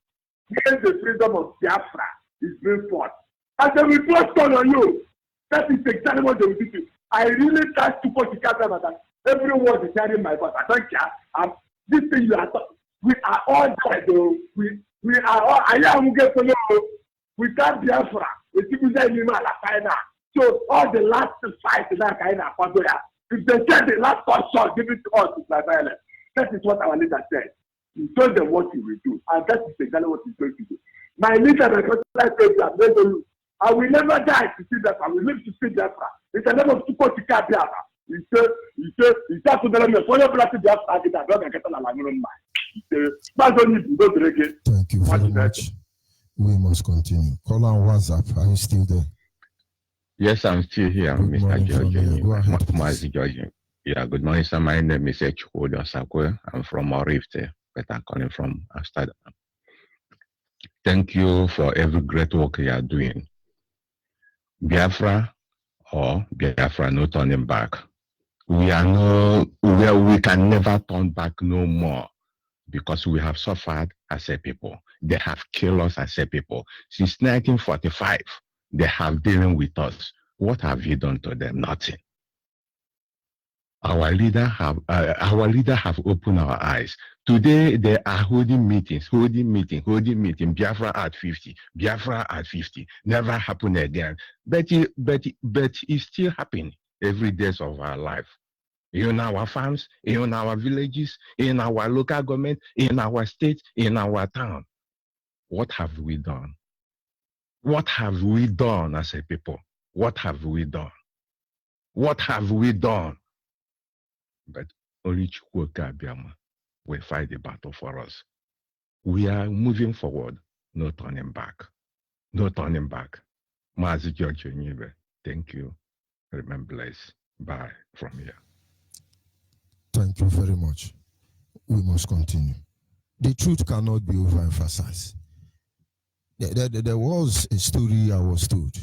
[SPEAKER 5] When the freedom of Biafra is being fought. And they will close turn on you. That is exactly what they will do to you. I really try to put the camera that everyone is hearing my voice. I don't care. This thing you are talking, we are all dead. We are all, I am going to know, we can't Biafra. We people say, so all the last fight is like if they say the last shot, give it to us, it's like violence. That is what our leader said. He told them what he will do, and that is exactly what he's going to do. My leader, my president, I will never die to see that. I will live to see that. It's a level of support to carry out. He said, to the me for your black Biafra, I don't get a lot of
[SPEAKER 3] Thank you very much. We must continue. Call on WhatsApp. Are you still there?
[SPEAKER 6] Yes, I'm still here,
[SPEAKER 3] Good
[SPEAKER 6] Mr. George.
[SPEAKER 3] Go ahead,
[SPEAKER 6] Mazi George. Yeah, good morning, sir. My name is Chukwudo Sakwe. I'm from Morifte, but I'm calling from Amsterdam. Thank you for every great work you are doing. Biafra or Biafra, no turning back. We can never turn back no more because we have suffered as a people. They have killed us as a people. Since 1945, they have dealing with us. What have you done to them? Nothing. Our leader have opened our eyes. Today they are holding meetings. Biafra at 50, Biafra at 50. Never happen again. But it's still happening every day of our life. In our farms, in our villages, in our local government, in our state, in our town. What have we done? What have we done as a people? What have we done? What have we done? But only Chukwuka Abiyama will fight the battle for us. We are moving forward, no turning back. No turning back. Mazi George Onyibe, thank you. Remember blessed. Bye from here.
[SPEAKER 3] Thank you very much. We must continue. The truth cannot be overemphasized. There was a story I was told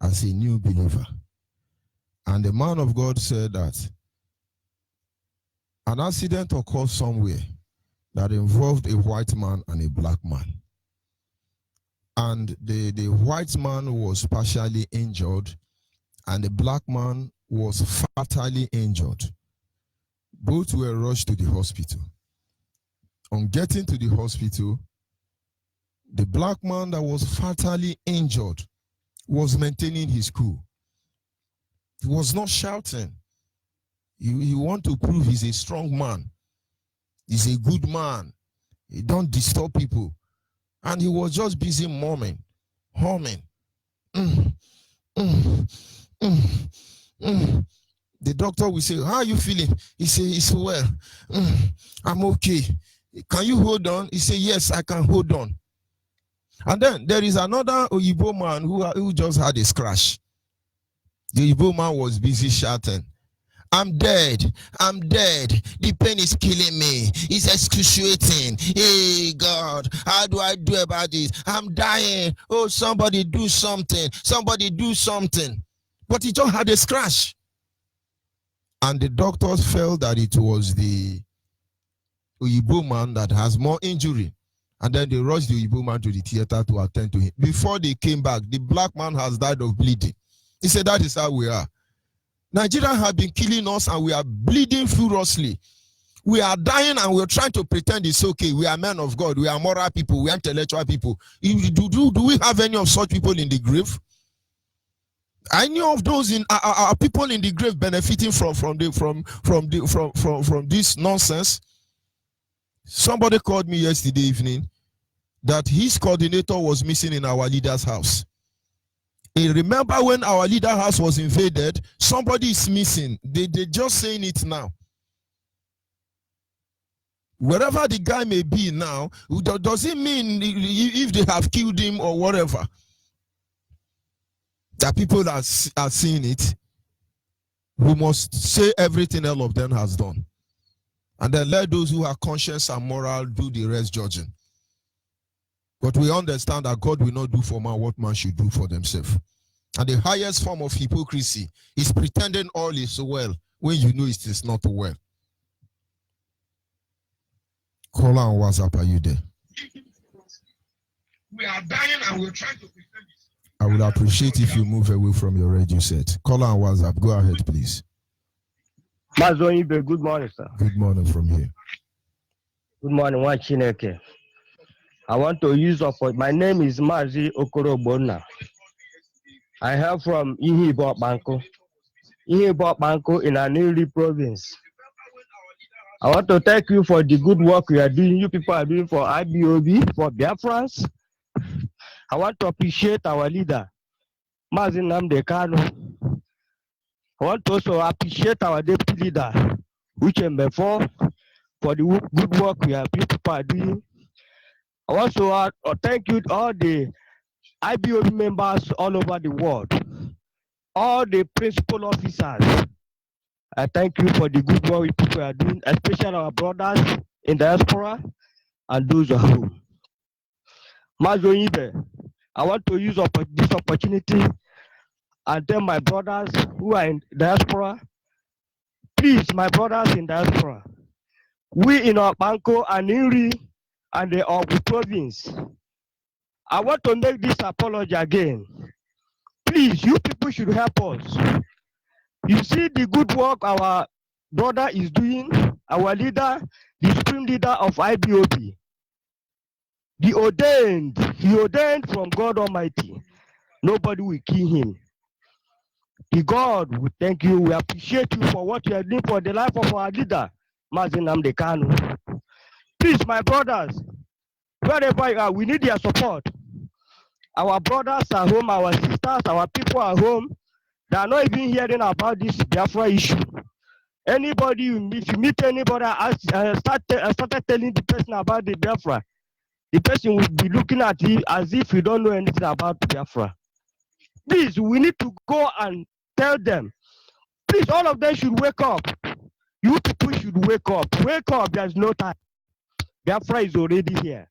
[SPEAKER 3] as a new believer. And the man of God said that an accident occurred somewhere that involved a white man and a black man. And the white man was partially injured and the black man was fatally injured. Both were rushed to the hospital. On getting to the hospital, the black man that was fatally injured was maintaining his cool. He was not shouting. He want to prove he's a strong man. He's a good man. He don't disturb people. And he was just busy humming. The doctor will say, how are you feeling? He say, it's well. I'm okay. Can you hold on? He say, yes, I can hold on. And then there is another Onyibe man who just had a scratch. The Onyibe man was busy shouting, I'm dead. I'm dead. The pain is killing me. It's excruciating. Hey, God, how do I do about this? I'm dying. Oh, somebody do something. Somebody do something. But he just had a scratch. And the doctors felt that it was the Onyibe man that has more injury. And then they rushed the Onyibe man to the theater to attend to him. Before they came back, the black man has died of bleeding. He said, that is how we are. Nigerians have been killing us and we are bleeding furiously. We are dying and we're trying to pretend it's okay. We are men of God. We are moral people. We are intellectual people. Do we have any of such people in the grave? Any of those are people in the grave benefiting from this nonsense? Somebody called me yesterday evening that his coordinator was missing in our leader's house. And remember when our leader house was invaded, somebody is missing. They're just saying it now. Wherever the guy may be now, does it mean if they have killed him or whatever, that people are seeing it? We must say everything all of them has done. And then let those who are conscious and moral do the rest judging. But we understand that God will not do for man what man should do for themselves. And the highest form of hypocrisy is pretending all is well when you know it is not well. Call on WhatsApp, are you there? We are dying and we're trying to pretend. I would appreciate if you move away from your radio set. Call on WhatsApp. Go ahead, please.
[SPEAKER 7] Onyibe, good morning, sir.
[SPEAKER 3] Good morning from here.
[SPEAKER 7] Good morning, Chineke. I want to use my name is Mazi Okorobona. I hail from Ihibo Banko. Ihibo Banko in Aniri province. I want to thank you for the good work you are doing. You people are doing for IBOB, for Biafrans. I want to appreciate our leader, Mazi Nnamdi Kanu. I want to also appreciate our deputy leader, Uchembe for the good work you people are doing. I also thank you all the IBOB members all over the world, all the principal officers. I thank you for the good work you people are doing, especially our brothers in diaspora and those at home. Onyibe, I want to use this opportunity and tell my brothers who are in diaspora, please, my brothers in diaspora, we in Banko and Inri and the Ogu province, I want to make this apology again. Please, you people should help us. You see the good work our brother is doing, our leader, the supreme leader of IBOB. He ordained from God Almighty. Nobody will kill him. The God, we thank you, we appreciate you for what you are doing for the life of our leader, Mazi Nnamdi Kanu. Please, my brothers, wherever you are, we need your support. Our brothers are home, our sisters, our people are home. They are not even hearing about this Biafra issue. Anybody, if you meet anybody, started telling the person about the Biafra, the person will be looking at you as if you don't know anything about Biafra. Please, we need to go and tell them. Please, all of them should wake up. You people should wake up. Wake up, there's no time. Biafra is already here.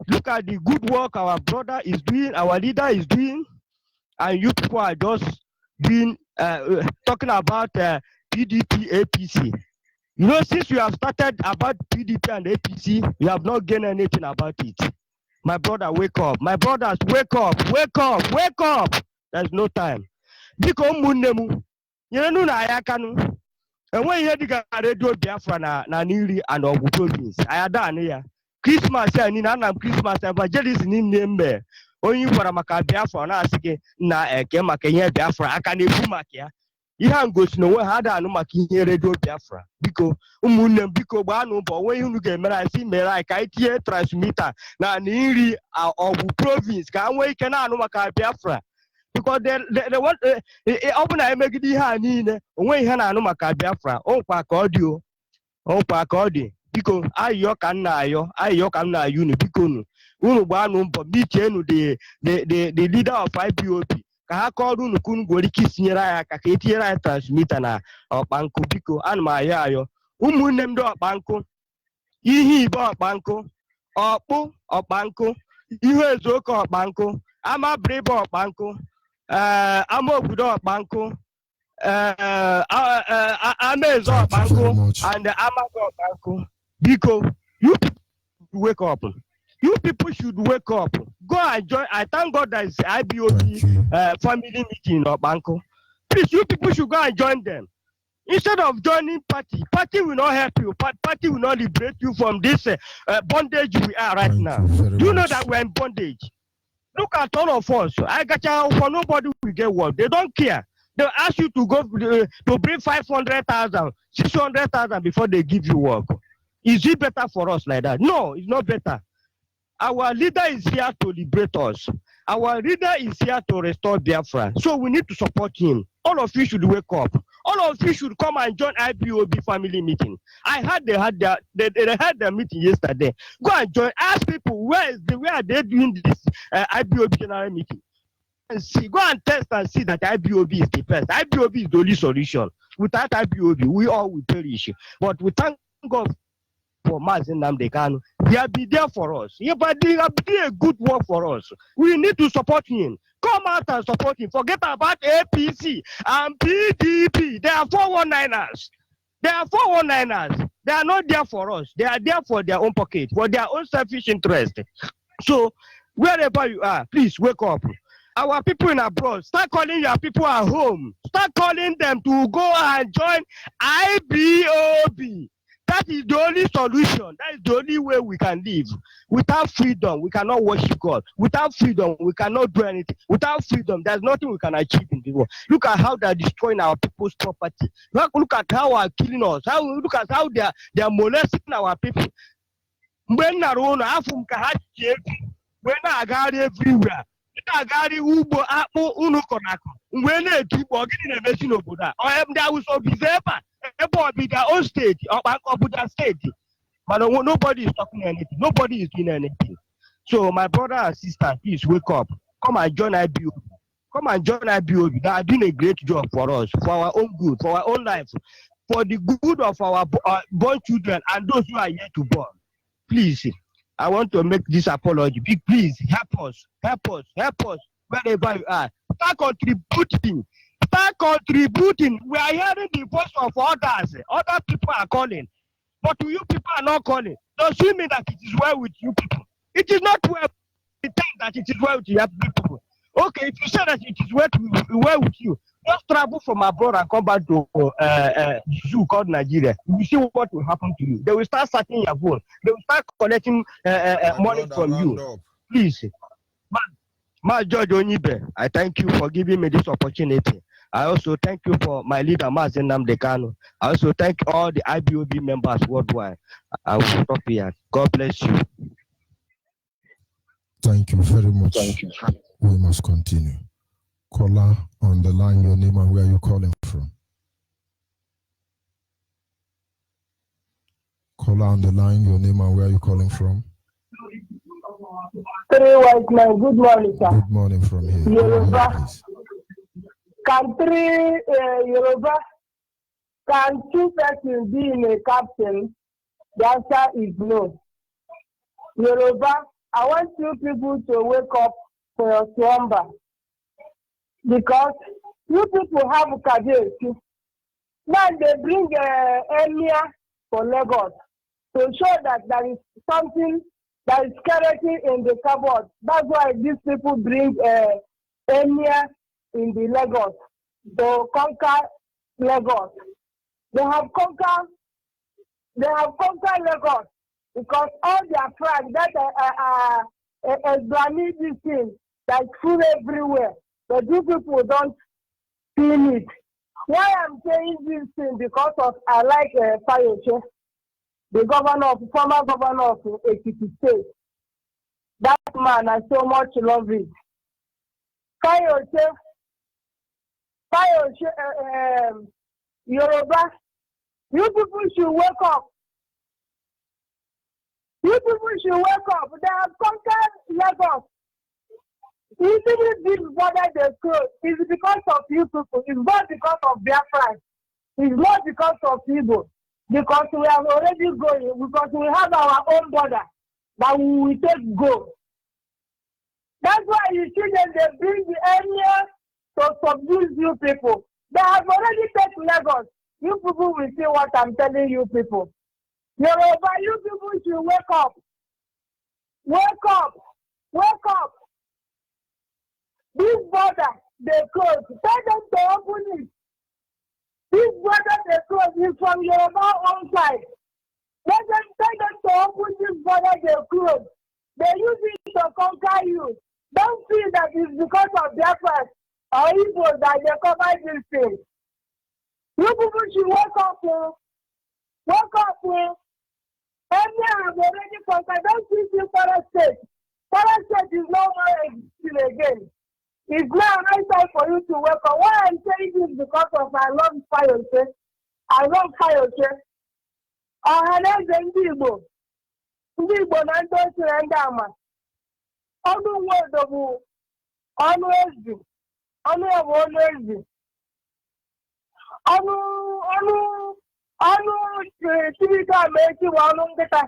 [SPEAKER 7] Look at the good work our brother is doing, our leader is doing, and you people are just doing, talking about PDP, APC. You know, since you have started about PDP and APC, you have not gained anything about it. My brother, wake up. My brothers, wake up, wake up, wake up. There's no time. Biko munemu, yenu na ayakanu. And when you hear the radio Biafra na Niri and Ogu province, ayada ya. Christmas ya ni na Christmas evangelist ni nembe. Onyi gwara maka Biafra na asige na eke maka ihe Biafra aka na-ebu maka ya. Ihe a ngosi na onwe ha da anụ maka ihe redio Biafra. Biko ụmụnne m biko gbaanụ mbọ onwe ihe unu ga-emere anyị si mere anyị ka anyị tinye transmitter na Nri Ogu province ka nwee ike na-anụ maka Biafra. Because they want ọ bụ na emegide ihe a niile onwe ihe na-anụ maka Biafra ọkwa ka ọ dị o. Ọkwa ka ọ dị. Biko ayọ ka m na-ayọ unu biko unu gbaanụ mbọ mitienu the leader of IBOB ka ha kọọrọ unu ka unu nwere ike isinyere anyị aka ka etinyere anyị transmitter na Ọkpankụ biko ana m ayọ ụmụnne m ndị Ọkpankụ ihe ibe Ọkpankụ ọkpụ Ọkpankụ ihe ezuoke Ọkpankụ amabribe Ọkpankụ ama obodo Ọkpankụ amaeze Ọkpankụ and amago Ọkpankụ biko you wake up. You people should wake up. Go and join. I thank God that it's IBOB family meeting in Banko. Please, you people should go and join them. Instead of joining party will not help you. Party will not liberate you from this bondage we are right now. You know that we're in bondage. Look at all of us. I got you for nobody will get work. They don't care. They ask you to go to bring 500,000, 600,000 before they give you work. Is it better for us like that? No, it's not better. Our leader is here to liberate us. Our leader is here to restore Biafra. So we need to support him. All of you should wake up. All of you should come and join IBOB family meeting. I heard they had their meeting yesterday. Go and join. Ask people where are they doing this IBOB general meeting. And see, go and test and see that IBOB is the best. IBOB is the only solution. Without IBOB, we all will perish. But we thank God for Mazi Nnamdi Kanu. He will be there for us. He will do a good work for us. We need to support him. Come out and support him. Forget about APC and PDP. They are 419ers. They are 419ers. They are not there for us. They are there for their own pocket, for their own selfish interest. So, wherever you are, please wake up. Our people in abroad, start calling your people at home. Start calling them to go and join IBOB. That is the only solution. That is the only way we can live. Without freedom, we cannot worship God. Without freedom, we cannot do anything. Without freedom, there's nothing we can achieve in the world. Look at how they're destroying our people's property. Look at how they're killing us. Look at how they're molesting our people. When everywhere. Ugbo akpụ unu kọrọ mgbe na-etikpọ gịnị na-emesi n'obodo a ndị Awụsa obizi ebe ọbịda o steeti ọkpakọbụda steeti mana nobody is talking anything, nobody is doing anything. So my brother and sister, please wake up, come and join IBOB, come and join IBOB. They are doing a great job for us, for our own good, for our own life, for the good of our born children and those who are yet to born. Please, I want to make this apology. Please help us, wherever you are. Start contributing. We are hearing the voice of others. Other people are calling, but you people are not calling. Does it mean that it is well with you people? It is not well. Pretend that it is well with you people. Okay, if you say that it is well with you, just travel from abroad and come back to zoo called Nigeria. You will see what will happen to you. They will start searching your phone. They will start collecting money from you. Please, Ma George Onyibe, I thank you for giving me this opportunity. I also thank you for my leader, Mazen Namdekano. I also thank all the IBOB members worldwide. I will stop here. God bless you.
[SPEAKER 3] Thank you very much.
[SPEAKER 4] Thank you.
[SPEAKER 3] We must continue. Caller on the line, your name and where you're calling from. Caller on the line, your name and where you're calling from.
[SPEAKER 8] Three white men, good morning, sir.
[SPEAKER 3] Good morning from here.
[SPEAKER 8] Yoruba. Can Yoruba, can two persons be in a captain? The answer is no. Yoruba, I want you people to wake up for your slumber. Because you people have Kabir. Now they bring Emir for Lagos to show that there is something that is skeleton in the cupboard. That's why these people bring Emir in the Lagos to conquer Lagos. They have conquered Lagos because all their flag that Islamic thing that's full everywhere. But these people don't feel it. Why I'm saying this thing? Because of I like Fayoche, the former governor of Ekiti State. That man, I so much love it. Fayoche, Yoruba, you people should wake up. You people should wake up. They have conquered Lagos. Even this border they close is because of you people. It's not because of Biafra. It's not because of people. Because we are already going. Because we have our own border that we will take go. That's why you see that they bring the area to subdue you people. They have already taken Lagos. You people will see what I'm telling you people. Yoruba, you people should wake up. Wake up. Wake up. This border, they close. Tell them to open it. This border, they close. Is from Yoruba own side. Tell them to open this border, they close. They use it to conquer you. Don't feel that it's because of their fault or evil that they cover this thing. You people should wake up. Wake up. Every have already conquered. Don't see Forest State. Forest State is no more existing again. It's now right time for you to wake up. Why I'm saying this because of I love Fayoche. I love Fayoche. Ọhaneze ndị Igbo. Ndị Igbo na ndị ochie ndị ama. Ọnụ nwedo bụ ọnụ ezi. Ọnụ ya bụ ọnụ ezi. Ọnụ Chibike Amaechi bụ ọnụ nkịta.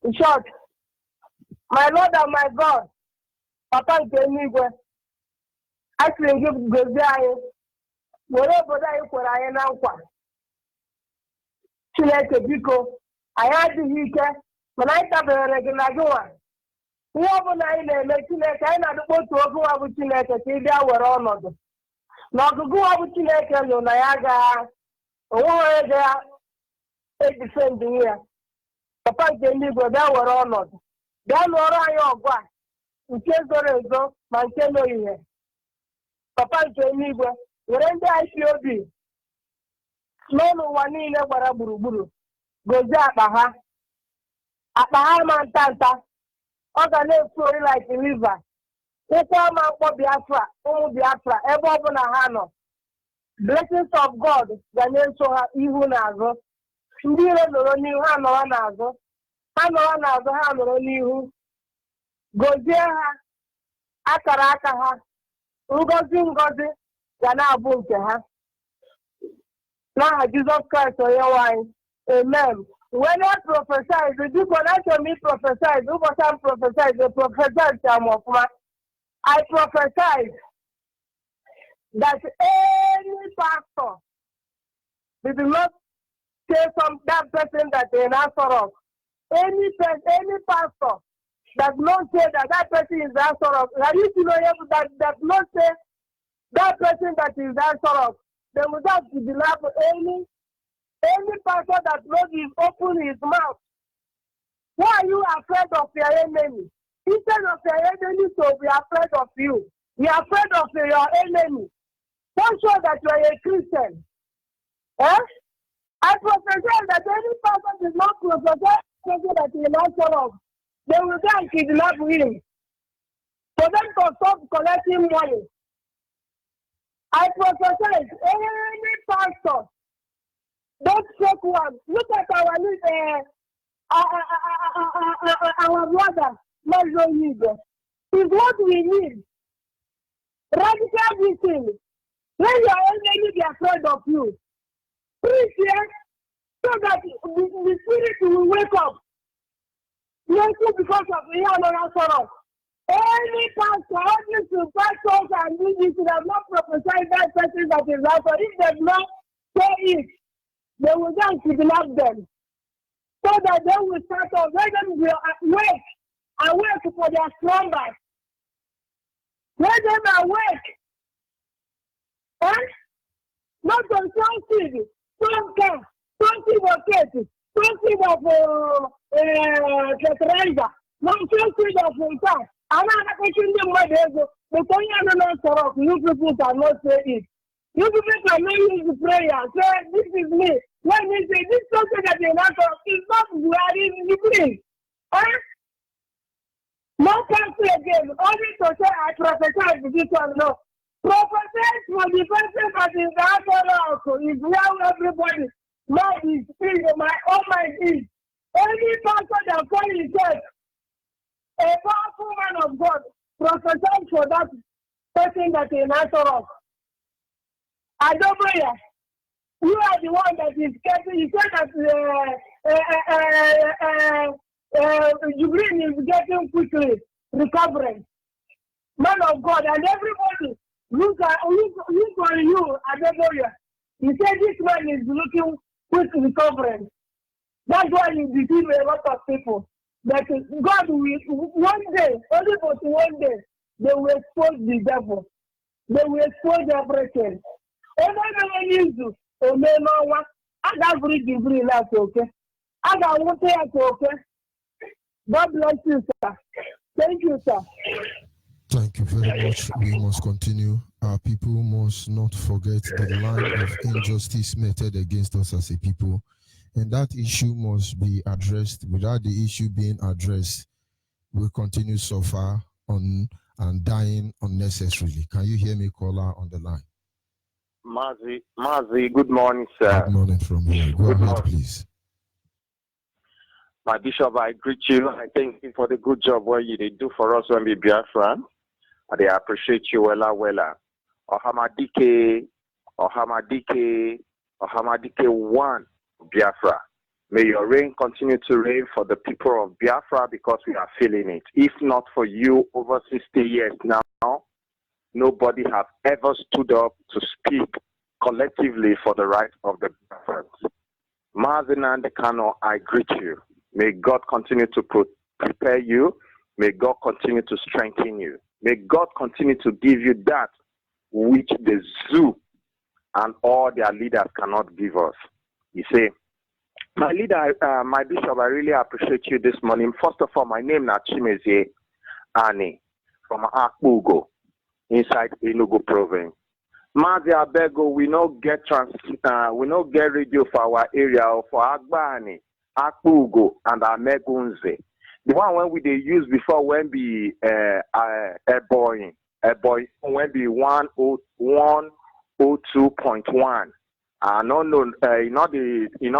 [SPEAKER 8] In short, my Lord and my God, Papa nke eluigwe, a sịrị gị gozie anyị, were obodo anyị kwere anyị na nkwa. Chineke biko anyị adịghị ike mana anyị dabere gị na gị nwa ihe ọ bụla anyị na-eme Chineke anyị na-adịkwa otu oge nwa bụ Chineke ka ị bịa were ọnọdụ na ọgụgụ nwa bụ Chineke nụ na ya onweghị ga-edifendị ya papa nke eluigwe bịa were ọnọdụ bịa lụọrọ anyị ọgụ a nke zoro ezo ma nke n'oyihe papa nke eluigwe were ndị IPOB n'ụlọ ụwa niile gbara gburugburu gozie akpa ha ma ntanta ọ ga na-efu ori like river ụkwụ ọma mkpọ Biafra ụmụ Biafra ebe ọbụla ha nọ blessings of God ga na-eso ha ihu na azụ ndị ire nọrọ n'ihu ha nọrọ n'azụ ha nọrọ n'ihu gozie ha akara aka ha ngozi ga na-abụ nke ha n'aha Jizọs Kraịst onye nwanyị amen. When I prophesy, the people that to me prophesy, who was I prophesy, the prophesy I prophesy that any pastor did not say that person that they answer of. Any pastor that not say that person is answer of. Are you to know that not say that person that is answer of? They would have to deliver any pastor that not open his mouth. Why are you afraid of your enemy? Instead of your enemy to be afraid of you, you are afraid of your enemy. Don't show that you are a Christian. I prophesy that any person is not prophesy that he is not of. They will go and kidnap him. For them to stop collecting money. I prophesy any pastor, don't fake one. Look at our brother, Onyibe. Is what we need. Radical victim. When your enemy be afraid of you, preach here so that the spirit will wake up. Not because of the sorrow. Any pastor, all these pastors and these have not prophesied that person that is out. If they not say it, they will then kidnap them. So that they will start off. Let them be awake for their slumbers. Let them awake. Not on something, something of cases, something of fertilizer, not something of time. I'm not question them what they go. But when you are not you people cannot say it. You people cannot use the prayer. Say, this is me. When they say this something that they not is not bloody in the place. No country again. Only to say I prophesy to this one. No. Prophesy for the person that is also is where everybody. My is all my is. Any person that calls himself a powerful man of God, prophesy for that person that is Nazareth. I don't know. You are the one that is getting. You said that Jubilee is getting quickly recovering. Man of God, and everybody look on you, Adeboya. You said this man is looking quick recovering. That's why you deceive a lot of people. That God will one day, only for one day, they will expose the devil. They will expose everything. I got free last, okay? I got one thing, okay? God bless you, sir. Thank you, sir.
[SPEAKER 3] Thank you very much. We must continue. Our people must not forget the line of injustice meted against us as a people. And that issue must be addressed. Without the issue being addressed, we'll continue to suffer and dying unnecessarily. Can you hear me, caller, on the line?
[SPEAKER 9] Mazi, good morning, sir.
[SPEAKER 3] Good morning from here. Go ahead, please.
[SPEAKER 9] My bishop, I greet you. I thank you for the good job what you do for us when we Biafra. I appreciate you, wella. Ohamadike 1 Biafra. May your reign continue to reign for the people of Biafra because we are feeling it. If not for you, over 60 years now, nobody has ever stood up to speak collectively for the rights of the Biafrans. Mazina and Kano, I greet you. May God continue to prepare you. May God continue to strengthen you. May God continue to give you that which the zoo and all their leaders cannot give us. You see, my leader, my bishop, I really appreciate you this morning. First of all, my name is Chimeze Ani from Akbugo inside Enugu province. Mazi Abego, we no get radio for our area or for Agbani, Akbugo, and Amegunze. The one when we they use before when be a boy when be 102.1. No,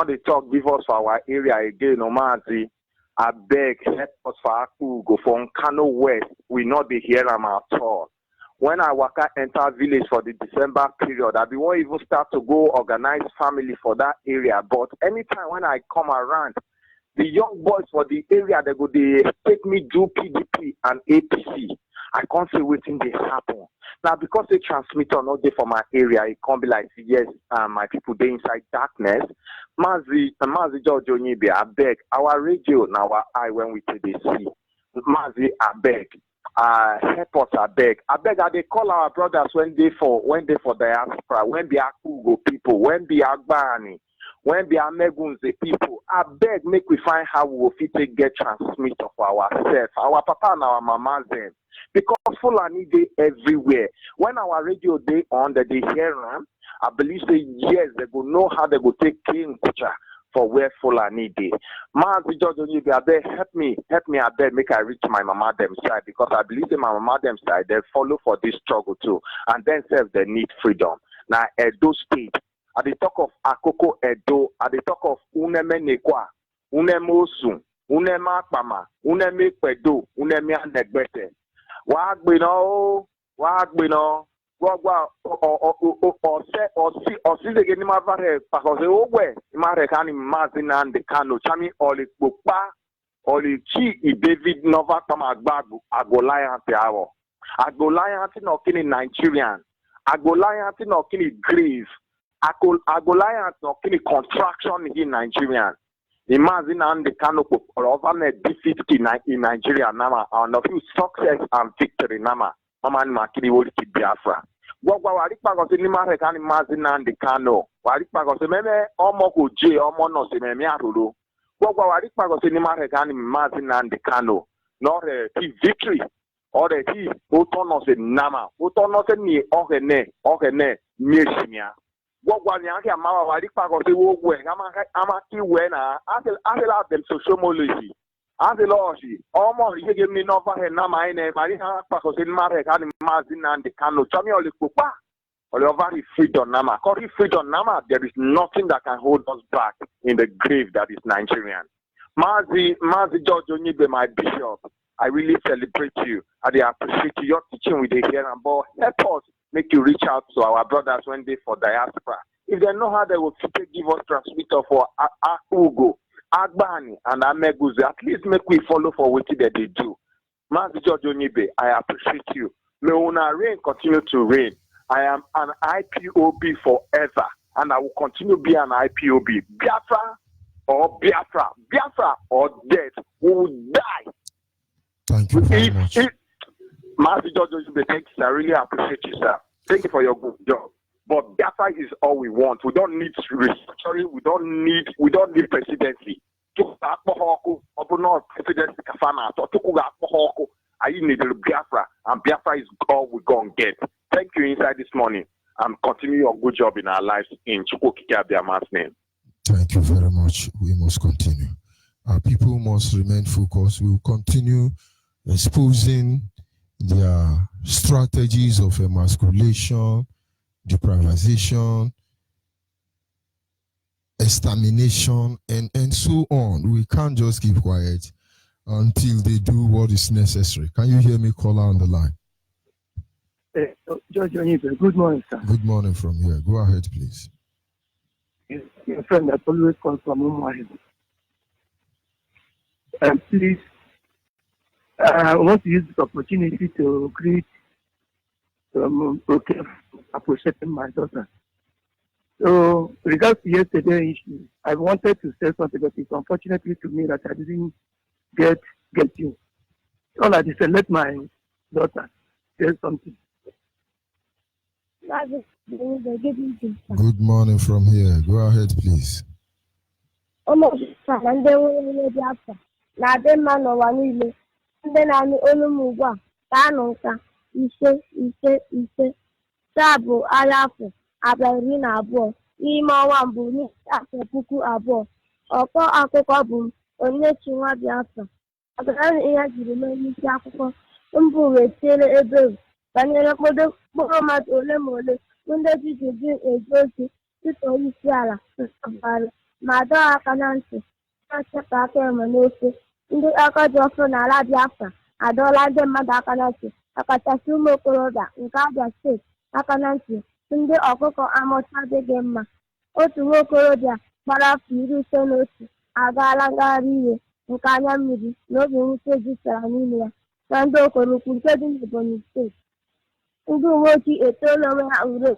[SPEAKER 9] the talk give us for our area again, no Mazi. I beg help us for Akbugo from Kano West. We not be here at all. When I enter village for the December period, I won't even start to go organize family for that area. But anytime when I come around, the young boys for the area, they take me do PDP and APC. I can't say waiting they happen. Now, because the transmitter not there for my area, it can't be like, yes, my people, they inside darkness. Mazi George Onyibe, I beg. Our radio, now our eye when we take the sea. Mazi, I beg. Help us, I beg. They call our brothers when they for diaspora, when they are Kugo people, when they are Agbani, when they are Megunze people. I beg, make we find how we will fit get transmitter for ourselves, our papa and our mama them. Because Fulani they everywhere. When our radio they on that they hear them, I believe say yes, they go know how they go take King Kucha for where Fulani they. Mazi George Onyibe, I beg, help me, I beg, make I reach my mama them side, because I believe in my mama them side, they follow for this struggle too, and then self they need freedom. Now Edo State, at the talk of Akoko Edo, at the talk of Uneme Nekwa, Uneme Osun, Uneme Akpama, Uneme Kwedo, Uneme Anegbete. Wagbino, Osigeni Mavare, Pacoze Owe, Marekani Mazina and the Kano, Chami Oli Pupa, Oli Chi, David Nova Tamagbagu, Agoliant Yao. Agoliant no killing Nigerian, Agoliant no killing grief, Agoliant no killing contraction in Nigerian. Imagine and the Kano or over defeat in Nigeria, Nama, and of you success and victory, Nama, Mama Makini will keep Biafra. Warikpagose ni Marekani Mazina and the Kano. Warikpagose meme omoko J omono se meme arulu. Warikpagose ni Marekani Mazina and the Kano. Not a victory or a tea otono se nama. Otono se ni ohene meshimia. Wagwanyaki amawa warikpagose wowe amaki wena. Asela them sociology. Adeloshi, almost you give me no for him, Namine, Marina Pacos in Marekani Mazina and the Kano, Chami Olikupa, or very freedom Nama. Corey freedom Nama, there is nothing that can hold us back in the grave that is Nigerian. Mazi George Onyibe, my bishop, I really celebrate you. I appreciate your teaching with the here and ball. Help us make you reach out to our brothers when they for diaspora. If they know how they will give us transmitter for Ugo. Agbani and Ameguze, at least make we follow for what they do. Mazi George Onyibe, I appreciate you. May una reign continue to reign. I am an IPOB forever, and I will continue to be an IPOB. Biafra or death, we will die.
[SPEAKER 3] Thank you very much.
[SPEAKER 9] Mazi George Onyibe, thank you, sir. I really appreciate you, sir. Thank you for your good job. But Biafra is all we want. We don't need restructuring. We don't need presidency. Presidency I need Biafra, and Biafra is all we're going to get. Thank you inside this morning, and continue your good job in our lives in Chukwukike Abiama's name.
[SPEAKER 3] Thank you very much. We must continue. Our people must remain focused. We will continue exposing their strategies of emasculation, deprivation, extermination, and so on. We can't just keep quiet until they do what is necessary. Can you hear me, caller on the line?
[SPEAKER 7] George Onyibe, good morning, sir.
[SPEAKER 3] Good morning from here. Go ahead, please.
[SPEAKER 7] Your friend that always calls from Onyibe. Please, I want to use this opportunity to greet appreciating my daughter.
[SPEAKER 5] So, regards to yesterday's issue, I wanted to say something, but it's unfortunately to me that I didn't get you. All I just said, let my daughter say something.
[SPEAKER 3] Good morning from here. Go ahead, please.
[SPEAKER 2] Taa bụ agha afọ abalị 12 n'ime ọnwa mbụ n'afọ 2000. Ọkọ akụkọ bụ Onyechi nwa Biafra. Ọgara ihe jiri mee n'isi akụkọ mbụ wetiere ebere banyere mkpụrụ mmadụ ole ma ole bụ ndị jiji eji ozi dịka onyeisiala Buhari ma dọọ aka na ntị na-achịpụ aka enwe n'ofe. Ndị aka dị ọfụ n'ala Biafra adọọla ndị mmadụ aka na ntị, ọkachasị ụmụ okorobịa nke Abia steeti aka na ntị ndị ọkụkọ amụcha adịghị mma. Otu nwa okorobịa gbara afọ 51 agaala ngagharị iwe nke anya mmiri na obi mwute jupụtara n'ime ya na ndị Okorokwu nke dị n'Ebonyi steeti. Ndị uwe ojii etoola onwe ha ure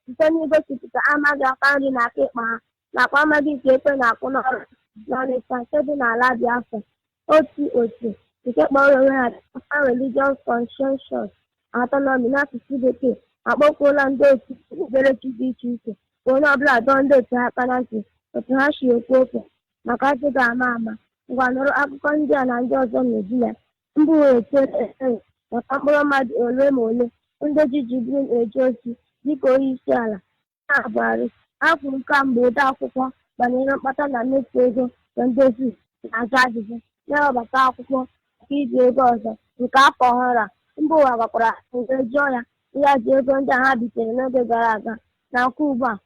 [SPEAKER 2] site n'igosipụta amaghị aka nri na aka ịkpa ha nakwa amaghị nke ekwe na-akụ n'ọrụ n'Ọnịcha nke dị n'ala Biafra. Otu nke kpọrọ onwe ha Biafra Religious Conscientious Autonomy n'asụsụ Bekee akpọkwuola ndị otu okpukperechi dị iche iche ka onye ọbụla dọọ ndị otu ha aka na ntị otu ha si ekwu okwu maka adịghị ama ama. Ngwa nụrụ akụkọ ndị a na ndị ọzọ n'uju ya. Mbụ wetiere maka mkpụrụ mmadụ ole ma ole ndị jijibiri eje ozi dịka onyeisiala na Buhari. Ha kwuru kamgbe ode akwụkwọ banyere mkpata na mmefu ego na ndozi na-aza ajụjụ na-ewebata akwụkwọ maka iji ego ọzọ nke afọ ọhụrụ a. Mba ụwa gwakwara mgbe jụọ ya ihe ji ego ndị a ha bitere n'oge gara aga na nke ugbu a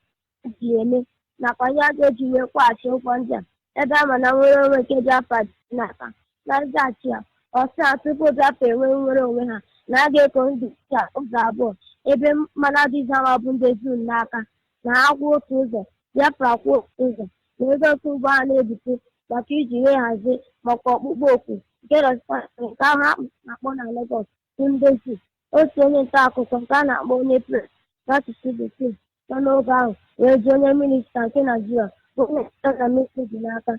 [SPEAKER 2] ji eme nakwa ihe a ga-eji wee kwụghachi ụgwọ ndị a ebe a ma na nnwere onwe nke Biafra dị n'aka. Na nzaghachi ya, ọ sị na tupu Biafra enwee nnwere onwe ha na a ga-eko ndị a ụzọ abụọ ebe mmanụ adịghị ama bụ ndị zuru n'aka na ha kwụ otu ụzọ Biafra kwụ otu ụzọ na ego otu ụgbọ ha na-ebute maka iji wee hazie maka ọkpụkpọ oku nke restọrantị nke ahụ ha na-akpọ na Lagos bụ ndezi. Otu onye nta akụkọ nke a na-akpọ onye pres n'asụsụ Bekee nọ n'oge ahụ wee ji onye minista nke Naịjirịa bụ onye na meseji n'aka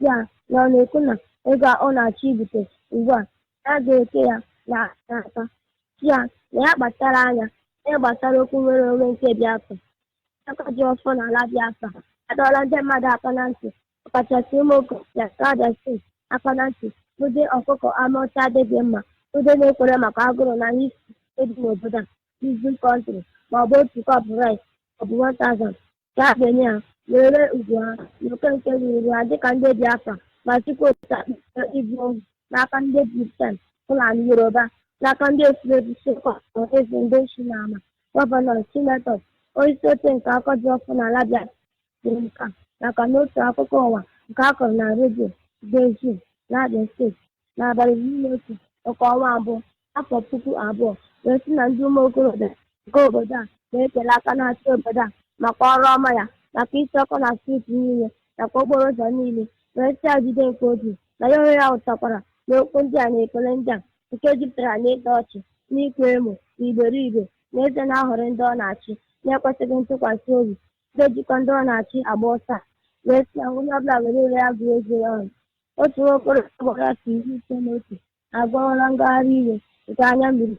[SPEAKER 2] ya na ọ na-ekwu na ego ọ na-achọ ibute ugbu a ya ga-eke ya n'aka ya na ya kpachara anya ihe gbasara okwu nwere onwe nke Biafra. Aka ji ọfọ n'ala Biafra adọọla ndị mmadụ aka na ntị ọkachasị ụmụ okorobịa nke Abia steeti aka na ntị ụdị ọkụkọ amaọcha adịghị mma ndị na-ekwere maka agụrụ na ihe dị n'obodo a izu kọntrị maọbụ otu kọp rice maọbụ 1000 ka a ga-enye ha were ugwu ha n'oke nke ruru ha dịka ndị Biafra ma tupu otu akpịkpere ibu ohu n'aka ndị Britain, Fulani, Yoruba n'aka ndị efulefu Sekwa eze ndị si n'ama gọvanọ sinetọ onyeisi oche nke akọji ọfụ n'ala Biafra kwuru nke a maka n'otu akụkọ ụwa nke a kọrọ na redio Beijing na Abia steeti n'abalị 11 nke ọnwa abụọ afọ 2000 wee sị na ndị ụmụ okorobịa nke obodo a na-ekele aka na-achị obodo a maka ọrụ ọma ya maka isi ọkụ na steeti niile nakwa okporo ụzọ niile wee sị ajide nke obi na ya onwe ya ụtakwara n'okwu ndị a na ekele ndị a nke jupụtara n'ịta ọchị n'ikwa emo na iberibe na eze na-ahọrọ ndị ọ na-achị na-ekwesịghị ntụkwasị obi ndị jikọ ndị ọ na-achị agba ọsọ wee sị na onye ọbụla were ire ya gụọ ego ya ọrụ. Otu nwa okorobịa gbara afọ 51 agawala ngagharị iwe nke anya mmiri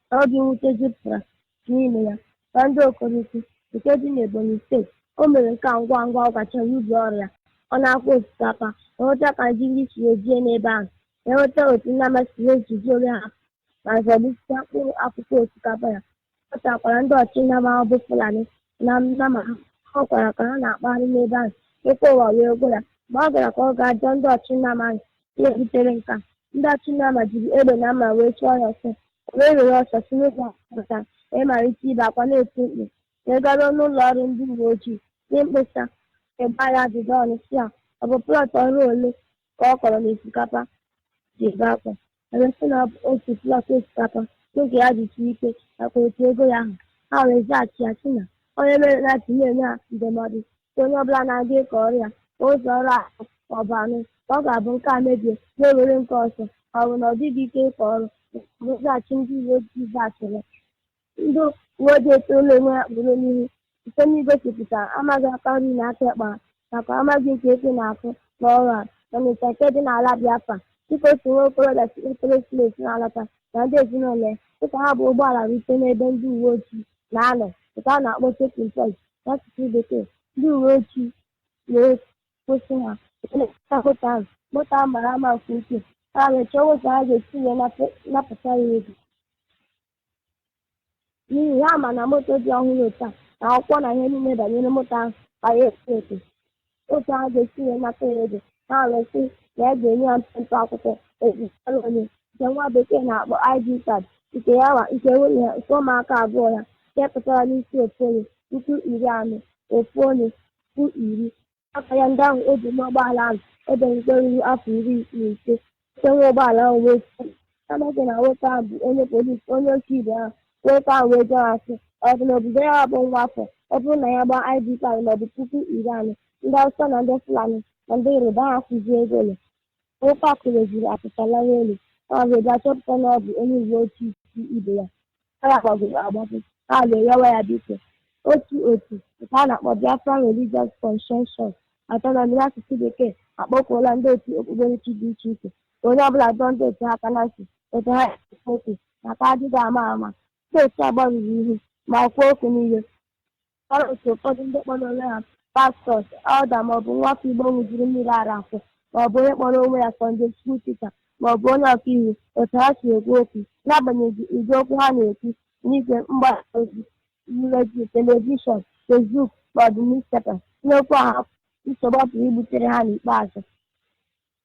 [SPEAKER 2] na obi mwute jupụtara n'ime ya na ndị Okorokwu nke dị n'Ebonyi steeti. O mere nke a ngwa ngwa ọ gachara ubi ọrụ ya ọ na-akwa osikapa enweta ka ndị isi ejie n'ebe ahụ enweta otu ndị amasịrị ejiji onwe ha ma zọlite mkpụrụ akwụkwọ osikapa ya. Ọ takwara ndị ọchịnnama bụ Fulani na nnama ha ọ gwara ka ha na-akpagharị n'ebe ahụ ịkwa ụwa wee gwụ ya mgbe ọ gara ka ọ ga-ajọ ndị ọchịnnama ahụ ihe butere nke a. Ndị ọchịnnama jiri egbe na mma wee chụọ ya ọsọ wee were ọsọ si n'ụzọ pụta ịmalite ibe akwa na-eti mkpu wee garuo n'ụlọ ọrụ ndị uwe ojii dị mkpesa ebe ya ajụjụ ọnụ si ya ọ bụ plọt ọrụ ole ka ọ kọrọ n'osikapa ji ebe akwa ewesị na otu plọt osikapa n'oge ya jichi ike nakwa otu ego ya ahụ. Ha wee zaghachi ya sị na onye mere na tinye ha ndụmọdụ ka onye ọbụla na-aga ịkọ ọrụ ya ka ụzọ ọrụ ahụ maọbụ anụ ka ọ ga-abụ nke a mebie na-ewere nke ọzọ ọ bụ na ọ dịghị ike ịkọ ọrụ bụ zaghachi ndị uwe ojii zaghachiri. Ndị uwe ojii etoola onwe ha kpụrụ n'ihu
[SPEAKER 8] site n'igosipụta amaghị aka nri na aka ekpe nakwa amaghị nke eke na-akụ n'ọrụ a n'Ọnịcha nke dị n'ala Biafra dịka otu nwa okorobịa si ekeresimesi na-alọta na ndị ezinụlọ ya dịka ha bụ ụgbọala rute n'ebe ndị uwe ojii na-anọ nke a na-akpọ checking post n'asụsụ Bekee. Ndị uwe ojii wee kwụsị ha na moto ahụ mara mma nke ukwuu. Ha wee chọọ ụzọ ha ga-esi wee napụta ya ego n'ihi ha ma na moto dị ọhụrụ taa na akwụkwọ na ihe niile banyere moto ahụ kara efu efu. Otu ha ga-esi wee nata ya ego ha wee sị na ya ga-enye ya mpempe akwụkwọ ejikọrọ onye nke nwa bekee na-akpọ ID card nke nwunye ya nke ụmụaka abụọ ya nke pụtara n'isi ofu onye $40,000 ofu onye $10,000. Aka ya ndị ahụ o ji n'ụgbọala ahụ ebeghịkwa ruru afọ 15 site nwa ụgbọala ahụ wee kwuo amaghị na nwoke ahụ bụ onye polisi onye oke ibe ha. Nwoke ahụ wee jụọ ha sị ọ bụ na obodo ya bụ nwa afọ ọ bụrụ na ya gbaa ID card maọbụ $40,000 ndị Hausa na ndị Fulani na ndị Yoruba ha kwụzie ego ole. Nwoke a kụreziri apụta lawa elu ha wee bịa chọpụta na ọ bụ onye uwe ojii ibe ya. Ha ya gbagoro agbagọ ha wee rịọwa ya biko. Otu nke a na-akpọ Biafra Religious Conscientious Autonomy n'asụsụ Bekee akpọkuola ndị otu okpukperechi dị iche iche ka onye ọbụla dọọ ndị otu ha aka na ntị otu ha ekwu okwu maka adịghị ama ama. Ndị otu a gbarụrụ ihu ma kwuo okwu n'ihe ọrụ otu ụfọdụ ndị kpọrọ onwe ha pastọs elda maọbụ nwafọ Igbo ṅụjuru mmiri ara akwụ maọbụ onye kpọrọ onwe ya Sunday school teacher maọbụ onye ọkaiwu otu ha si ekwu okwu n'agbanyeghị ụdị okwu ha na-ekwu n'igwe mgbasa ozi redio telivishọn Facebook maọbụ newspaper. N'okwu ha nsogbu ọ pụrụ igbutere ha n'ikpeazụ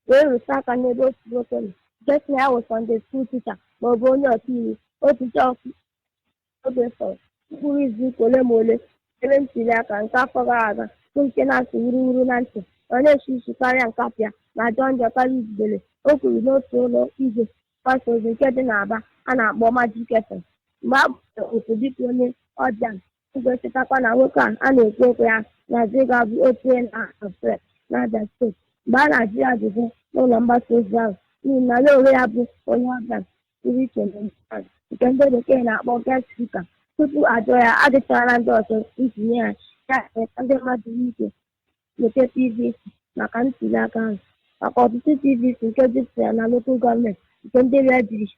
[SPEAKER 8] wee rụta aka n'ebe otu nwoke nọ nke si na ya wụ Sunday school teacher maọbụ onye ọkaiwu otu chọọchị Ogbefọr mkpụrụ izuụka ole ma ole ebe ntuli aka nke afọ gara aga bụ nke na-asụ wuruwuru na ntị ọ na-eshi isi karịa nkapịa ma jọọ njọ karịa idudele. O kwuru n'otu ụlọ igwe mgbasa ozi nke dị n'Aba a na-akpọ Magic FM mgbe a gbara otu dịka onye ọbịa ngositakwa na nwoke a na-ekwu okwu ya na Ziga bụ otu onye na-afre na Abia steeti mgbe a na-ajụ ya ajụjụ n'ụlọ mgbasa ozi ahụ n'ihi na ya onwe ya bụ onye ọbịa pụrụ iche na nke ndị bekee na-akpọ guest speaker. Tupu ajụọ ya adịchara ndị ọzọ ntinye ya ka ndị mmadụ ike weta PVC maka ntuli aka ahụ maka ọtụtụ PVC nke jupụtara na lokal gọọmenti nke ndị redrich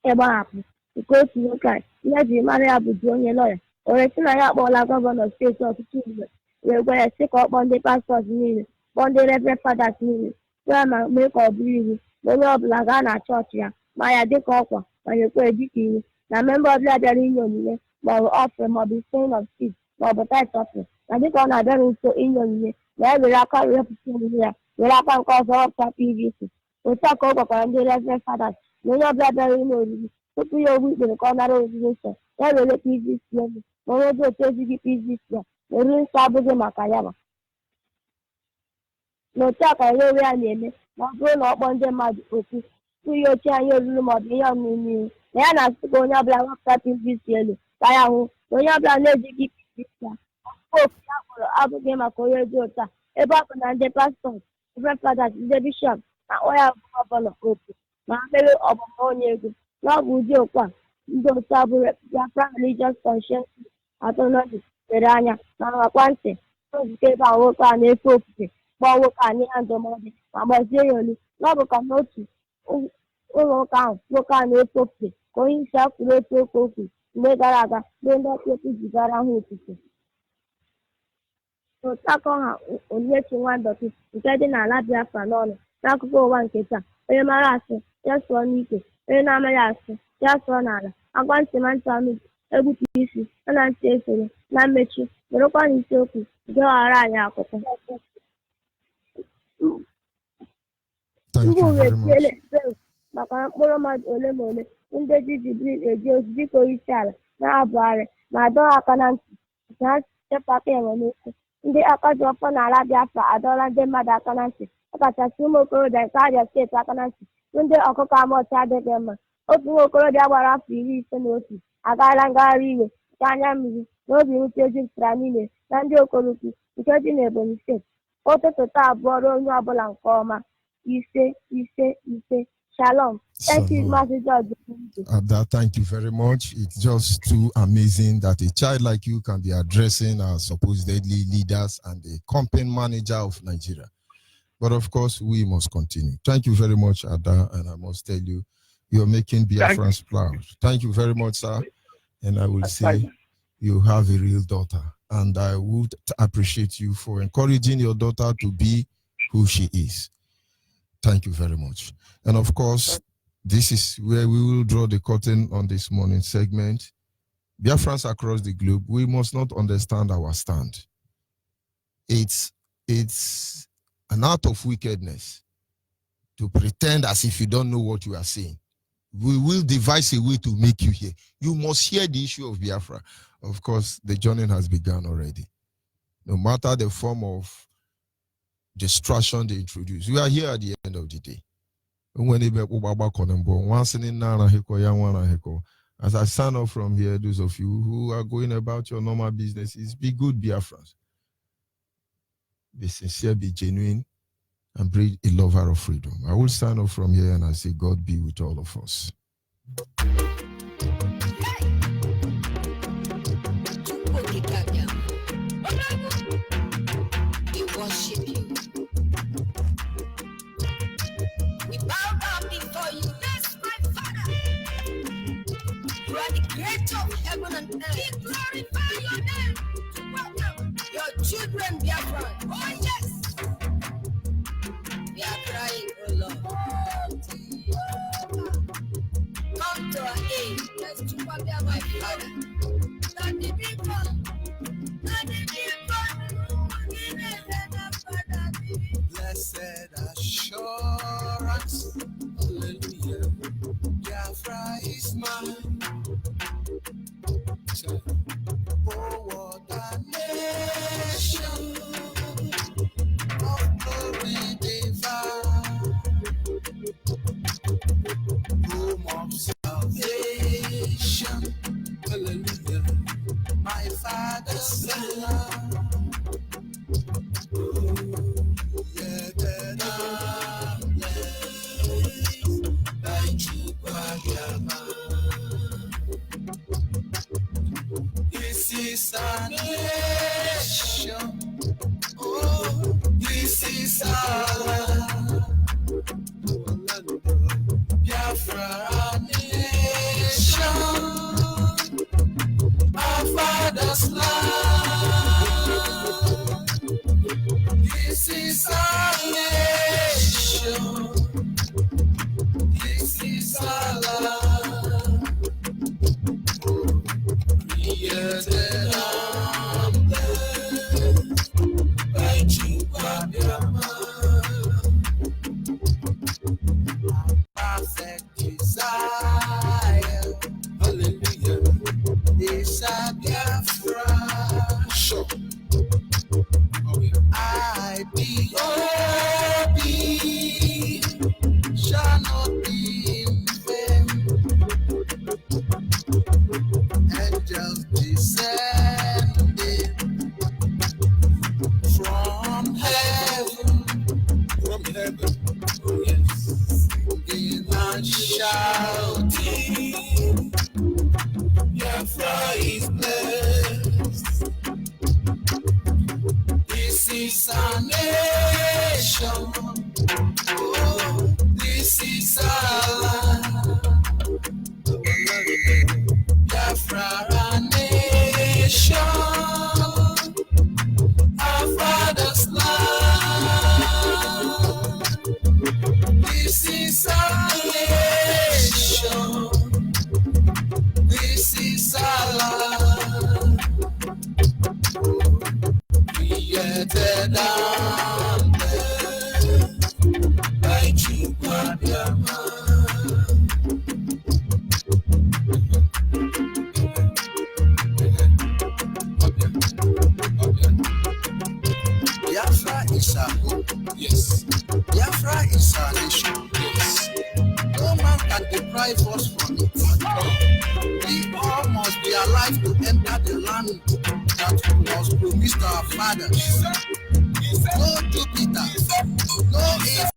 [SPEAKER 8] ịgbahapụ nke otu nwoke a ihe jiri mara ya bụ dị onye lọya o wee sị na ya akpọọla gọvanọ steeti ọtụtụ mgbe wee gwa ya sị ka ọ kpọọ ndị pastọs niile kpọọ ndị reverend fathers niile gwa ya ma mee ka ọ bụrụ iwu na onye ọbụla gaa na chọọchị ya ma ya dịka ọkwa ma nyekwa dịka iwu na memba ọbụla bịara inye onyinye maọbụ ọfre maọbụ saying of seed maọbụ tit ọfre na dịka ọ na-abịara nso inye onyinye na ya were aka wepụta onyinye ya were aka nke ọzọ ọpụta PVC. Otu a ka ọ gwakwara ndị reverend fathers na onye ọbụla bịara inye oriri tupu ya ogbu ikpere ka ọ nara oriri nsọ ya were PVC elu ma onye dị otu ezighị PVC ya oriri nsọ abụghị maka ya ma na otu a ka ya onwe ya na-eme ma ọ bụrụ na ọ kpọọ ndị mmadụ okwu tupu ya ochie anyị oriri maọbụ ihe ọṅụṅụ n'ihu na ya na-asị ka onye ọbụla wepụta PVC elu ka ya hụ na onye ọbụla na-ejighị PVC ya okwu ya kpọrọ abụghị maka onye dị ụta ebe ọ bụ na ndị pastọs reverend fathers ndị bishọp na-akpọ ya bụ gọvanọ okwu ma ha mere ọgbụgba onye ego na ọ bụ ụdị okwu a ndị otu abụrụ Biafra Religious Conscientious Autonomy lere anya ma nwakwa ntị n'ozuko ebe a nwoke a na-efe ofufe kpọọ nwoke a nye ya ndụmọdụ ma gbazie ya olu na ọ bụ ka n'otu ụlọ ụka ahụ nwoke a na-efe ofufe ka onye isi akwụrụ otu okwu mgbe gara aga mgbe ndị ọkpụkpụ zigara ha ofufe. N'otu aka ọha Onyinyechi Nwandọkị nke dị n'ala Biafra n'ọnụ n'akụkụ ụwa nke taa onye mara asị ya sụọ n'ike onye na-amaghị asị ya sụọ n'ala agwa ntị ma ntị anụ egbupụ isi a na ntị esoro na mmechi werekwa na isiokwu nke ọghara anyị akụkọ. Mba ụwa etiela ebere maka mkpụrụ mmadụ ole ma ole ndị ji Jibril eji ozi dịka onyeisi ala na-abụgharị ma dọọ aka na ntị nke ha chepụ aka enwe n'okwu. Ndị aka ji ọfọ n'ala Biafra adọọla ndị mmadụ aka na ntị ọkachasị ụmụ okorobịa nke Abia steeti aka na ntị bụ ndị ọkụkọ ama ọcha adịghị mma. Otu nwa okorobịa gbara afọ 51 agaala ngagharị iwe nke anya mmiri na obi mwute jupụtara n'ime na ndị Okorokwu nke dị n'Ebonyi steeti. Ụtụtụ taa bụọrọ onye ọbụla nke ọma. Ise. Shalom. Thank you, Maazị George.
[SPEAKER 3] Ada, thank you very much. It's just too amazing that a child like you can be addressing our supposedly leaders and the campaign manager of Nigeria. But of course, we must continue. Thank you very much, Ada, and I must tell you, you're making Biafrans proud. Thank you very much, sir. And I will say you have a real daughter, and I would appreciate you for encouraging your daughter to be who she is. Thank you very much. And of course, this is where we will draw the curtain on this morning segment. Biafrans across the globe, we must not understand our stand. It's an act of wickedness to pretend as if you don't know what you are saying. We will devise a way to make you hear. You must hear the issue of Biafra. Of course, the journey has begun already. No matter the form of destruction they introduce, we are here at the end of the day. As I sign off from here, those of you who are going about your normal businesses, be good Biafrans. Be sincere, be genuine, and be a lover of freedom. I will sign off from here and I say, God be with all of us.
[SPEAKER 2] We worship you. We bow down before you. Yes, my Father. You are the creator of heaven and earth. We glorify your name. Welcome your children, Biafra. Oh, yes. We are crying, oh Lord. Come to our aid. Let's do what we are, my Father. Not the people. Not the people.
[SPEAKER 1] Blessed assurance, hallelujah, Biafra is mine. Oh, what a nation of glory divine, home of salvation, hallelujah, my Father's land. This is our nation. Oh, this is our land. Biafra, our nation. Our father's land. This is our nation. This is our land. Created and blessed by Jehovah perfect desire. Hallelujah. Is a Biafra. Sure. I be happy, shall not be in vain. Angels descending from heaven, oh yes, singing and shouting, Biafra is blessed. This is our nation. Oh, this is our land. Biafra, our nation. Our father's land. This is our nation. This is our land. Created and blessed by Jehovah. Biafra is our hope. Yes. Biafra is our nation. Yes. No man can deprive us from it. We all must be alive to enter the land that was promised to our fathers. No Jupiter, no